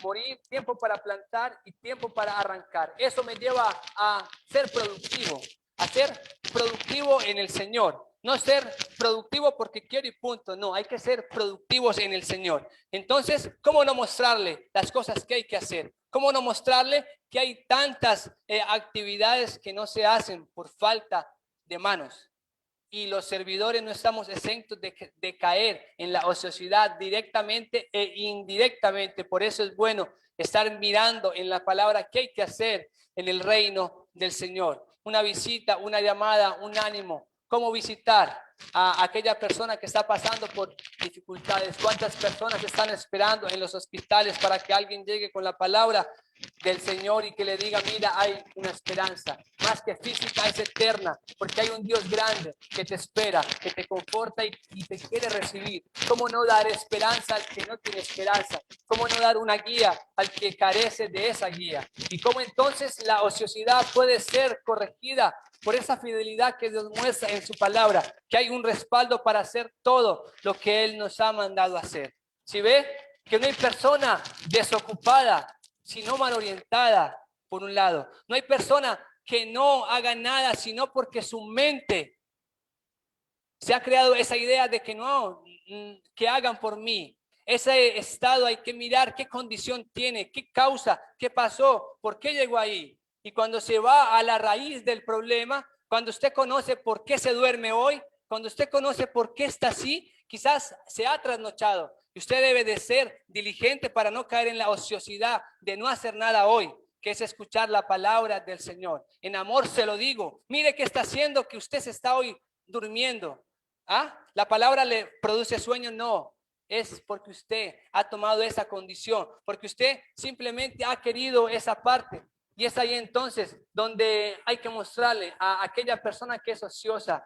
morir, tiempo para plantar y tiempo para arrancar. Eso me lleva a ser productivo en el Señor. No ser productivo porque quiero y punto. No, hay que ser productivos en el Señor. Entonces, ¿cómo no mostrarle las cosas que hay que hacer? ¿Cómo no mostrarle que hay tantas actividades que no se hacen por falta de manos? Y los servidores no estamos exentos de caer en la ociosidad directamente e indirectamente. Por eso es bueno estar mirando en la palabra qué hay que hacer en el reino del Señor. Una visita, una llamada, un ánimo, cómo visitar a aquella persona que está pasando por dificultades. ¿Cuántas personas están esperando en los hospitales para que alguien llegue con la palabra del Señor y que le diga, mira, hay una esperanza, más que física, es eterna, porque hay un Dios grande que te espera, que te conforta y te quiere recibir? ¿Cómo no dar esperanza al que no tiene esperanza? ¿Cómo no dar una guía al que carece de esa guía? ¿Y cómo entonces la ociosidad puede ser corregida por esa fidelidad que Dios muestra en su palabra, que hay un respaldo para hacer todo lo que Él nos ha mandado a hacer? ¿Sí ve? Que no hay persona desocupada, sino mal orientada, por un lado. No hay persona que no haga nada, sino porque su mente se ha creado esa idea de que no, que hagan por mí. Ese estado hay que mirar qué condición tiene, qué causa, qué pasó, por qué llegó ahí. Y cuando se va a la raíz del problema, cuando usted conoce por qué se duerme hoy, cuando usted conoce por qué está así, quizás se ha trasnochado. Y usted debe de ser diligente para no caer en la ociosidad de no hacer nada hoy, que es escuchar la palabra del Señor. En amor se lo digo. Mire qué está haciendo que usted se está hoy durmiendo. ¿Ah? ¿La palabra le produce sueño? No. Es porque usted ha tomado esa condición, porque usted simplemente ha querido esa parte. Y es ahí entonces donde hay que mostrarle a aquella persona que es ociosa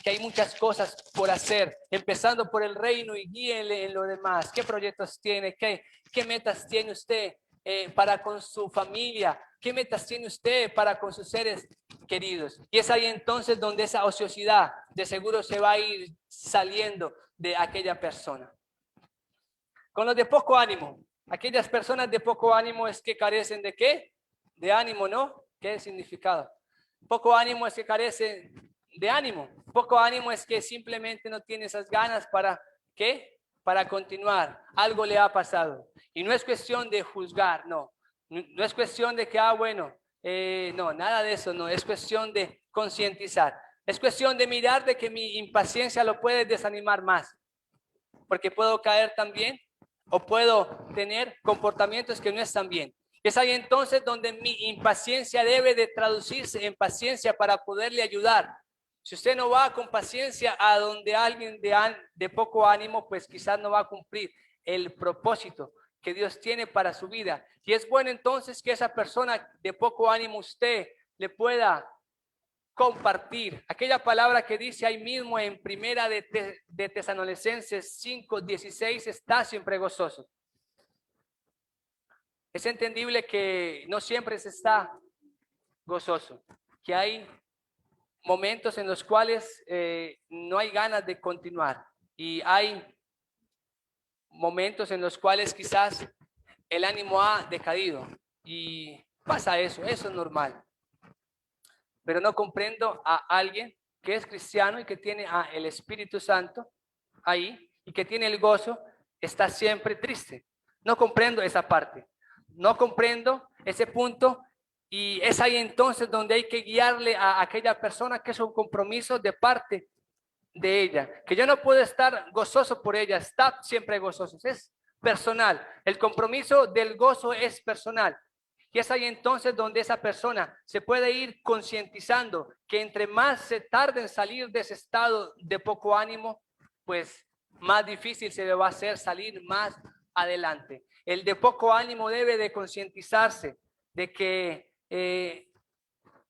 que hay muchas cosas por hacer, empezando por el reino, y guíele en lo demás. ¿Qué proyectos tiene? ¿Qué metas tiene usted para con su familia? ¿Qué metas tiene usted para con sus seres queridos? Y es ahí entonces donde esa ociosidad de seguro se va a ir saliendo de aquella persona. Con los de poco ánimo, aquellas personas de poco ánimo es que carecen de ¿qué? De ánimo, ¿no? ¿Qué significado? Poco ánimo es que carecen de ánimo. Poco ánimo es que simplemente no tiene esas ganas para ¿qué? Para continuar. Algo le ha pasado. Y no es cuestión de juzgar, no. No es cuestión de que, bueno, no, nada de eso, no. Es cuestión de concientizar. Es cuestión de mirar de que mi impaciencia lo puede desanimar más. Porque puedo caer también o puedo tener comportamientos que no están bien. Es ahí entonces donde mi impaciencia debe de traducirse en paciencia para poderle ayudar. Si usted no va con paciencia a donde alguien de poco ánimo, pues quizás no va a cumplir el propósito que Dios tiene para su vida. Y es bueno entonces que esa persona de poco ánimo usted le pueda compartir aquella palabra que dice ahí mismo en primera de Tesalonicenses 5:16, está siempre gozoso. Es entendible que no siempre se está gozoso, que hay momentos en los cuales no hay ganas de continuar, y hay momentos en los cuales quizás el ánimo ha decaído, y pasa eso es normal. Pero no comprendo a alguien que es cristiano y que tiene el Espíritu Santo ahí y que tiene el gozo, está siempre triste. No comprendo esa parte, no comprendo ese punto, y es ahí entonces donde hay que guiarle a aquella persona que es un compromiso de parte de ella, que yo no puedo estar gozoso por ella, está siempre gozoso, es personal, el compromiso del gozo es personal. Y es ahí entonces donde esa persona se puede ir concientizando que entre más se tarde en salir de ese estado de poco ánimo, pues más difícil se le va a hacer salir más adelante. El de poco ánimo debe de concientizarse de que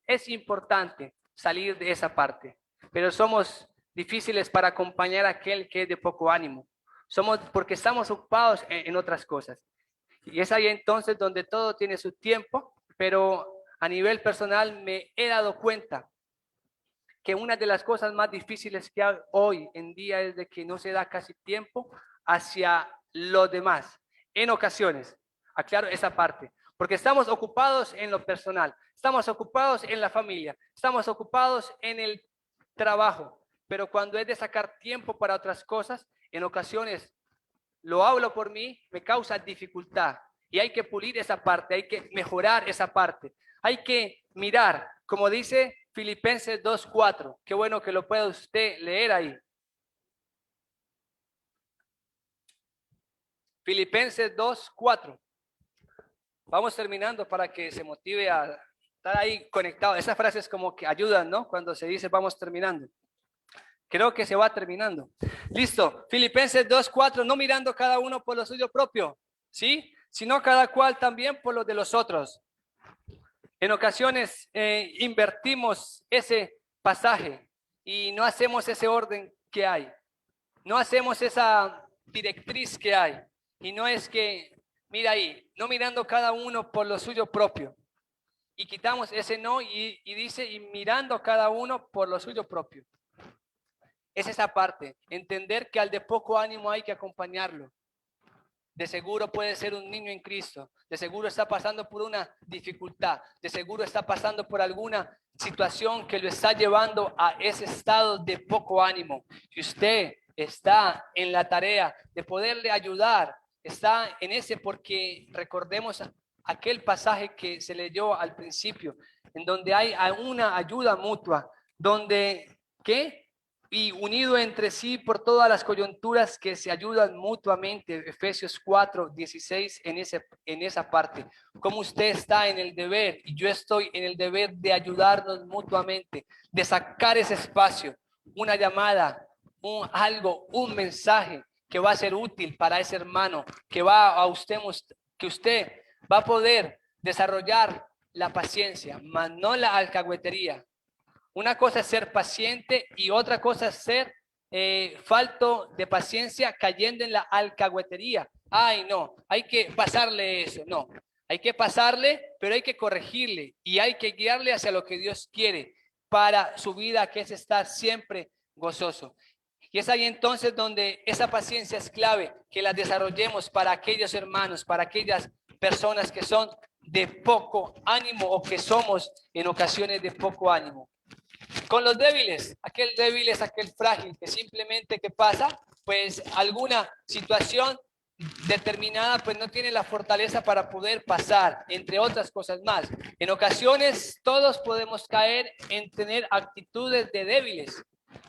es importante salir de esa parte, pero somos difíciles para acompañar a aquel que es de poco ánimo. Somos porque estamos ocupados en otras cosas. Y es ahí entonces donde todo tiene su tiempo, pero a nivel personal me he dado cuenta que una de las cosas más difíciles que hay hoy en día es de que no se da casi tiempo hacia los demás. En ocasiones, aclaro esa parte, porque estamos ocupados en lo personal, estamos ocupados en la familia, estamos ocupados en el trabajo, pero cuando es de sacar tiempo para otras cosas, en ocasiones lo hablo por mí, me causa dificultad, y hay que pulir esa parte, hay que mejorar esa parte, hay que mirar, como dice Filipenses 2:4. Qué bueno que lo pueda usted leer ahí. Filipenses 2:4. Vamos terminando para que se motive a estar ahí conectado. Esas frases como que ayudan, ¿no? Cuando se dice vamos terminando. Creo que se va terminando. Listo. Filipenses 2:4, no mirando cada uno por lo suyo propio, ¿sí? Sino cada cual también por lo de los otros. En ocasiones invertimos ese pasaje y no hacemos ese orden que hay. No hacemos esa directriz que hay. Y no es que, mira ahí, no mirando cada uno por lo suyo propio. Y quitamos ese no y dice, y mirando cada uno por lo suyo propio. Es esa parte, entender que al de poco ánimo hay que acompañarlo. De seguro puede ser un niño en Cristo, de seguro está pasando por una dificultad, de seguro está pasando por alguna situación que lo está llevando a ese estado de poco ánimo. Y usted está en la tarea de poderle ayudar, está en ese, porque recordemos aquel pasaje que se leyó al principio, en donde hay una ayuda mutua, donde, ¿qué? Y unido entre sí por todas las coyunturas que se ayudan mutuamente. Efesios 4:16 en esa parte. Como usted está en el deber y yo estoy en el deber de ayudarnos mutuamente, de sacar ese espacio, una llamada, un mensaje que va a ser útil para ese hermano, que que usted va a poder desarrollar la paciencia, mas no la alcahuetería. Una cosa es ser paciente y otra cosa es ser falto de paciencia cayendo en la alcahuetería. Ay, no, hay que pasarle eso. No, hay que pasarle, pero hay que corregirle y hay que guiarle hacia lo que Dios quiere para su vida, que es estar siempre gozoso. Y es ahí entonces donde esa paciencia es clave, que la desarrollemos para aquellos hermanos, para aquellas personas que son de poco ánimo o que somos en ocasiones de poco ánimo. Con los débiles, aquel débil es aquel frágil que simplemente que pasa, pues alguna situación determinada, pues no tiene la fortaleza para poder pasar, entre otras cosas más. En ocasiones todos podemos caer en tener actitudes de débiles,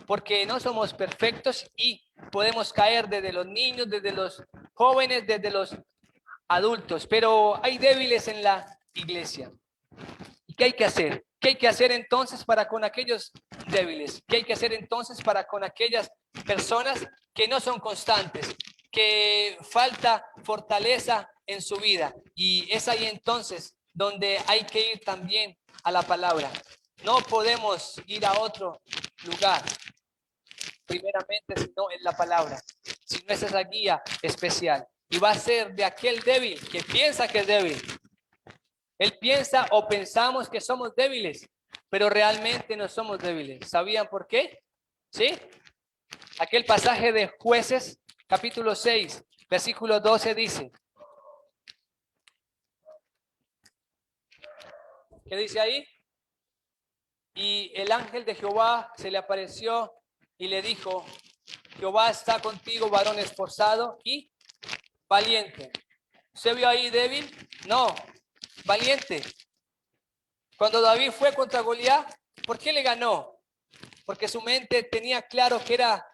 porque no somos perfectos y podemos caer desde los niños, desde los jóvenes, desde los adultos, pero hay débiles en la iglesia. ¿Y qué hay que hacer? ¿Qué hay que hacer entonces para con aquellos débiles? ¿Qué hay que hacer entonces para con aquellas personas que no son constantes, que falta fortaleza en su vida? Y es ahí entonces donde hay que ir también a la palabra. No podemos ir a otro lugar, primeramente, sino en la palabra, si no es esa guía especial. Y va a ser de aquel débil que piensa que es débil. Él piensa o pensamos que somos débiles, pero realmente no somos débiles. ¿Sabían por qué? ¿Sí? Aquel pasaje de Jueces, capítulo 6, versículo 12 dice. ¿Qué dice ahí? Y el ángel de Jehová se le apareció y le dijo, Jehová está contigo, varón esforzado y valiente. ¿Se vio ahí débil? No, valiente. Cuando David fue contra Goliat, ¿por qué le ganó? Porque su mente tenía claro que era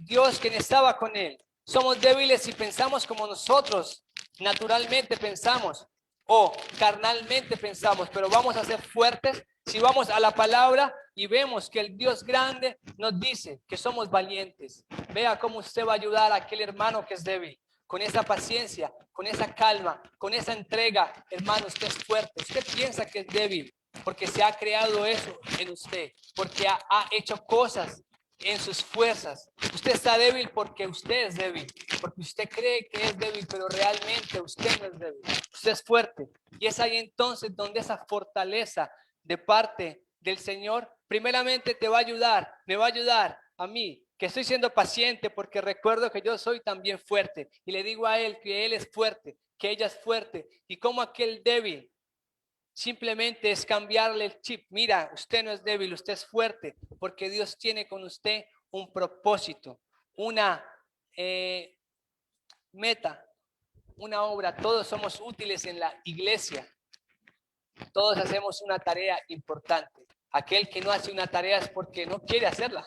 Dios quien estaba con él. Somos débiles si pensamos como nosotros naturalmente pensamos o carnalmente pensamos, pero vamos a ser fuertes si vamos a la palabra y vemos que el Dios grande nos dice que somos valientes. Vea cómo usted va a ayudar a aquel hermano que es débil. Con esa paciencia, con esa calma, con esa entrega, hermano, usted es fuerte. Usted piensa que es débil porque se ha creado eso en usted, porque ha hecho cosas en sus fuerzas. Usted está débil porque usted es débil, porque usted cree que es débil, pero realmente usted no es débil. Usted es fuerte. Y es ahí entonces donde esa fortaleza de parte del Señor, primeramente te va a ayudar, me va a ayudar a mí, que estoy siendo paciente porque recuerdo que yo soy también fuerte. Y le digo a él que él es fuerte, que ella es fuerte. Y como aquel débil, simplemente es cambiarle el chip. Mira, usted no es débil, usted es fuerte, porque Dios tiene con usted un propósito, una meta, una obra. Todos somos útiles en la iglesia. Todos hacemos una tarea importante. Aquel que no hace una tarea es porque no quiere hacerla,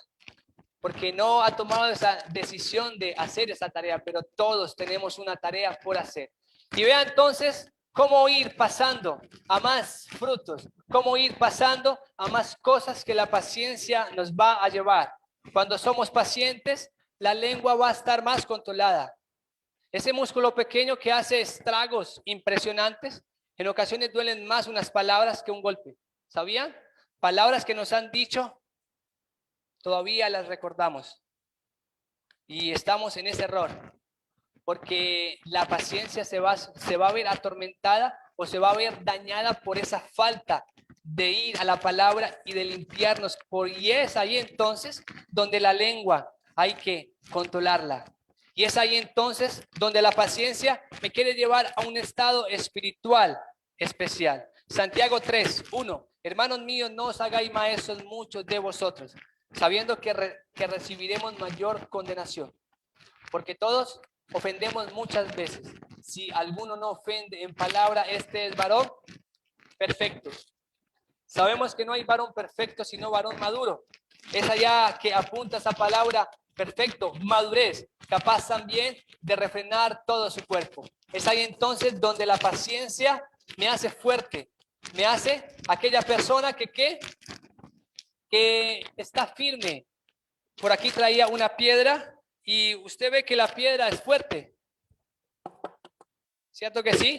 porque no ha tomado esa decisión de hacer esa tarea, pero todos tenemos una tarea por hacer. Y vea entonces cómo ir pasando a más frutos, cómo ir pasando a más cosas que la paciencia nos va a llevar. Cuando somos pacientes, la lengua va a estar más controlada. Ese músculo pequeño que hace estragos impresionantes, en ocasiones duelen más unas palabras que un golpe. ¿Sabían? Palabras que nos han dicho, todavía las recordamos. Y estamos en ese error, porque la paciencia se va a ver atormentada o se va a ver dañada por esa falta de ir a la palabra y de limpiarnos. Y es ahí entonces donde la lengua hay que controlarla. Y es ahí entonces donde la paciencia me quiere llevar a un estado espiritual especial. Santiago 3:1. Hermanos míos, no os hagáis maestros muchos de vosotros, sabiendo que recibiremos mayor condenación. Porque todos ofendemos muchas veces. Si alguno no ofende en palabra, este es varón perfecto. Sabemos que no hay varón perfecto, sino varón maduro. Es allá que apunta esa palabra perfecto, madurez, capaz también de refrenar todo su cuerpo. Es ahí entonces donde la paciencia me hace fuerte, me hace aquella persona que está firme. Por aquí traía una piedra y usted ve que la piedra es fuerte. ¿Cierto que sí?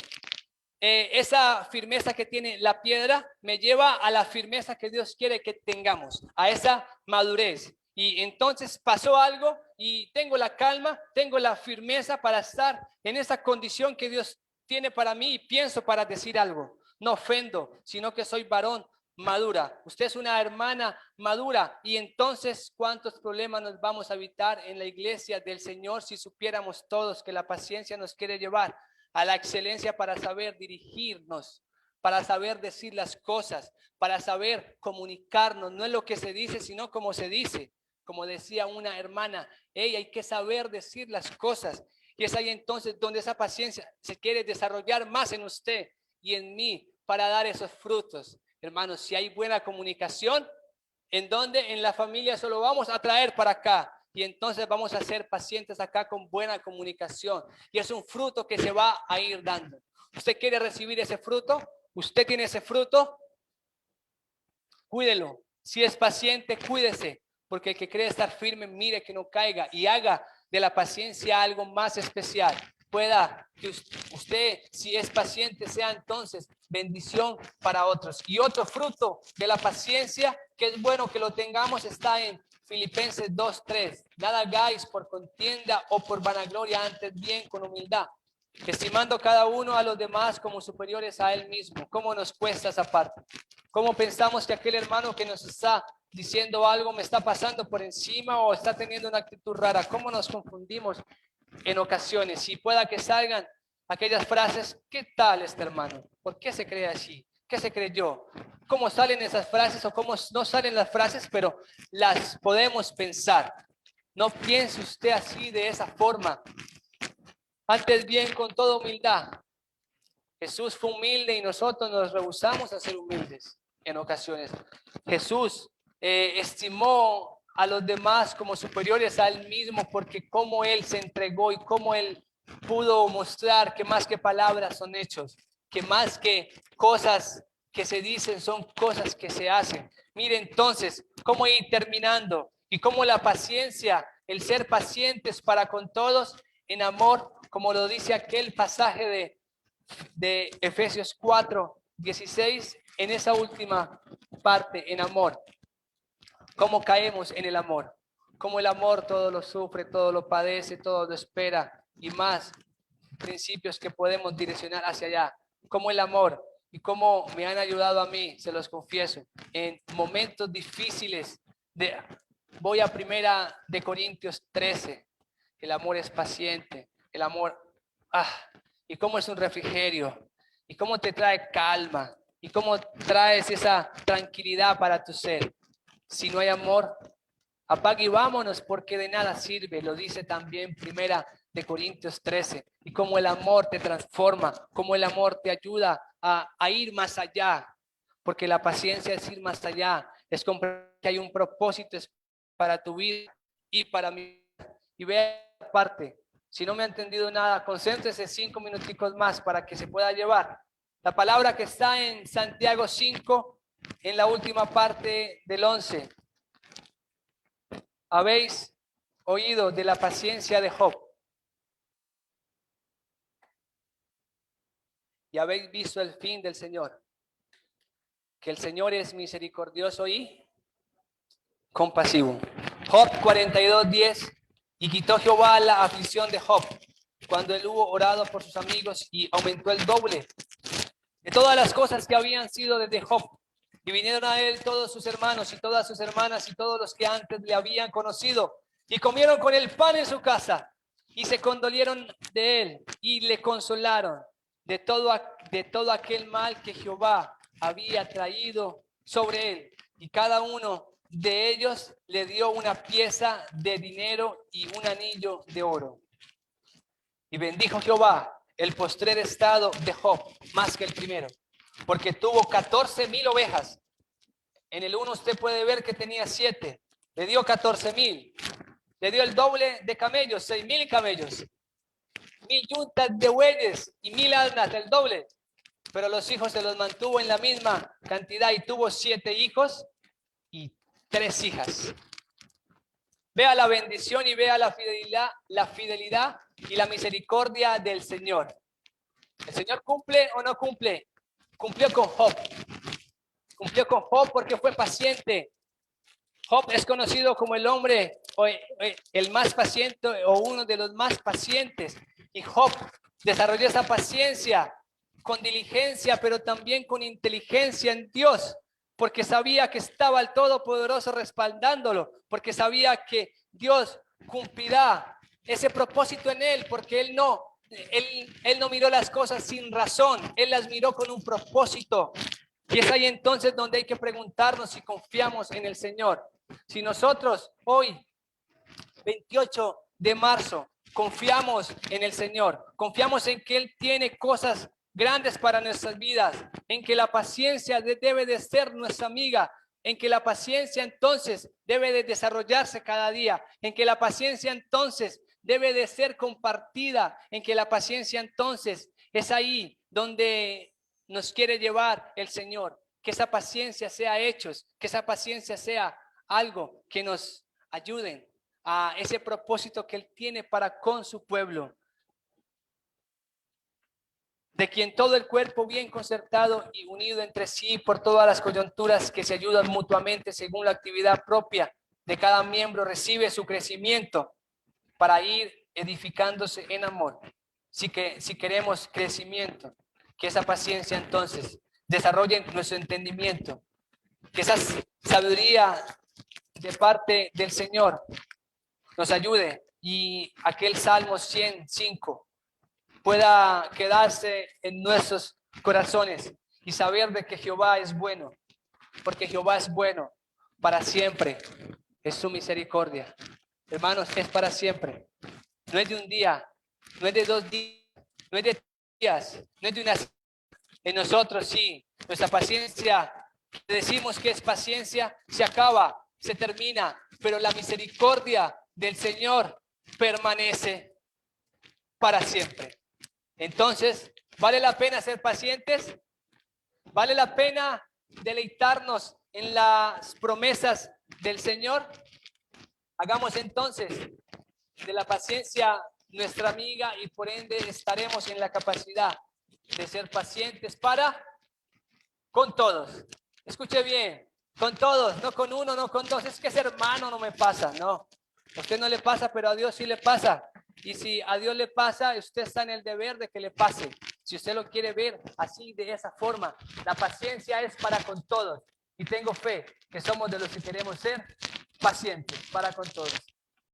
Esa firmeza que tiene la piedra me lleva a la firmeza que Dios quiere que tengamos, a esa madurez. Y entonces pasó algo y tengo la calma, tengo la firmeza para estar en esa condición que Dios tiene para mí y pienso para decir algo. No ofendo, sino que soy varón madura. Usted es una hermana madura y entonces ¿cuántos problemas nos vamos a evitar en la iglesia del Señor si supiéramos todos que la paciencia nos quiere llevar a la excelencia para saber dirigirnos, para saber decir las cosas, para saber comunicarnos? No es lo que se dice, sino cómo se dice. Como decía una hermana, hey, hay que saber decir las cosas. Y es ahí entonces donde esa paciencia se quiere desarrollar más en usted y en mí para dar esos frutos. Hermanos, si hay buena comunicación, ¿en dónde? En la familia solo vamos a traer para acá. Y entonces vamos a ser pacientes acá con buena comunicación. Y es un fruto que se va a ir dando. ¿Usted quiere recibir ese fruto? ¿Usted tiene ese fruto? Cuídelo. Si es paciente, cuídese. Porque el que cree estar firme, mire que no caiga y haga de la paciencia algo más especial. Pueda que usted, si es paciente, sea entonces bendición para otros. Y otro fruto de la paciencia, que es bueno que lo tengamos, está en Filipenses 2:3. Nada hagáis por contienda o por vanagloria, antes bien con humildad, estimando cada uno a los demás como superiores a él mismo. ¿Cómo nos cuesta esa parte? ¿Cómo pensamos que aquel hermano que nos está diciendo algo me está pasando por encima o está teniendo una actitud rara? ¿Cómo nos confundimos en ocasiones? Y pueda que salgan aquellas frases, ¿qué tal este hermano? ¿Por qué se cree así? ¿Qué se creyó? ¿Cómo salen esas frases o cómo no salen las frases, pero las podemos pensar? No piense usted así, de esa forma. Antes bien, con toda humildad. Jesús fue humilde y nosotros nos rehusamos a ser humildes en ocasiones. Jesús estimó a los demás como superiores a él mismo, porque como él se entregó y como él pudo mostrar que más que palabras son hechos, que más que cosas que se dicen son cosas que se hacen. Mire entonces cómo ir terminando y cómo la paciencia, el ser pacientes para con todos en amor, como lo dice aquel pasaje de Efesios 4:16, en esa última parte, en amor. ¿Cómo caemos en el amor? Como el amor todo lo sufre, todo lo padece, todo lo espera y más principios que podemos direccionar hacia allá. Como el amor y cómo me han ayudado a mí, se los confieso, en momentos difíciles. Voy a 1 Corintios 13. El amor es paciente, el amor, y cómo es un refrigerio, y cómo te trae calma, y cómo traes esa tranquilidad para tu ser. Si no hay amor, apague y vámonos, porque de nada sirve. Lo dice también 1 Corintios 13. Y cómo el amor te transforma, cómo el amor te ayuda a ir más allá, porque la paciencia es ir más allá, es comprender que hay un propósito para tu vida y para mí. Y vea parte. Si no me ha entendido nada, concéntrese 5 minuticos más para que se pueda llevar la palabra que está en Santiago 5, en la última parte del 11. habéis oído de la paciencia de Job y habéis visto el fin del Señor, que el Señor es misericordioso y compasivo. Job 42:10. Y quitó Jehová la aflicción de Job cuando él hubo orado por sus amigos y aumentó el doble de todas las cosas que habían sido desde Job. Y vinieron a él todos sus hermanos y todas sus hermanas y todos los que antes le habían conocido y comieron con él pan en su casa y se condolieron de él y le consolaron de todo aquel mal que Jehová había traído sobre él. Y cada uno de ellos le dio una pieza de dinero y un anillo de oro. Y bendijo Jehová el postrer estado de Job más que el primero, porque tuvo 14,000 ovejas. En el uno usted puede ver que tenía 7. Le dio 14,000. Le dio el doble de camellos, 6,000 camellos. 1,000 yuntas de bueyes y 1,000 asnas, el doble. Pero los hijos se los mantuvo en la misma cantidad y tuvo 7 hijos y 3 hijas. Vea la bendición y vea la fidelidad y la misericordia del Señor. ¿El Señor cumple o no cumple? Cumplió con Job. Cumplió con Job porque fue paciente. Job es conocido como el hombre, el más paciente o uno de los más pacientes. Y Job desarrolló esa paciencia con diligencia, pero también con inteligencia en Dios, porque sabía que estaba el Todopoderoso respaldándolo, porque sabía que Dios cumplirá ese propósito en él, porque él no miró las cosas sin razón, él las miró con un propósito. Y es ahí entonces donde hay que preguntarnos si confiamos en el Señor. Si nosotros hoy, 28 de marzo, confiamos en el Señor, confiamos en que Él tiene cosas grandes para nuestras vidas, en que la paciencia debe de ser nuestra amiga, en que la paciencia entonces debe de desarrollarse cada día, en que la paciencia entonces debe de ser compartida, en que la paciencia entonces es ahí donde nos quiere llevar el Señor, que esa paciencia sea hechos, que esa paciencia sea algo que nos ayuden a ese propósito que Él tiene para con su pueblo, de quien todo el cuerpo bien concertado y unido entre sí por todas las coyunturas que se ayudan mutuamente según la actividad propia de cada miembro, recibe su crecimiento para ir edificándose en amor. Si queremos crecimiento, que esa paciencia entonces desarrolle nuestro entendimiento, que esa sabiduría de parte del Señor nos ayude y aquel Salmo 105 pueda quedarse en nuestros corazones y saber de que Jehová es bueno, porque Jehová es bueno para siempre, es su misericordia. Hermanos, es para siempre. No es de un día, no es de 2 días, no es de 3 días, no es de una semana. En nosotros sí, nuestra paciencia, decimos que es paciencia, se acaba, se termina, pero la misericordia del Señor permanece para siempre. Entonces, ¿vale la pena ser pacientes? ¿Vale la pena deleitarnos en las promesas del Señor? Hagamos entonces de la paciencia nuestra amiga y por ende estaremos en la capacidad de ser pacientes con todos. Escuche bien, con todos, no con uno, no con dos. Es que ese hermano no me pasa, no. A usted no le pasa, pero a Dios sí le pasa. Y si a Dios le pasa, usted está en el deber de que le pase. Si usted lo quiere ver así, de esa forma, la paciencia es para con todos. Y tengo fe que somos de los que queremos ser pacientes para con todos.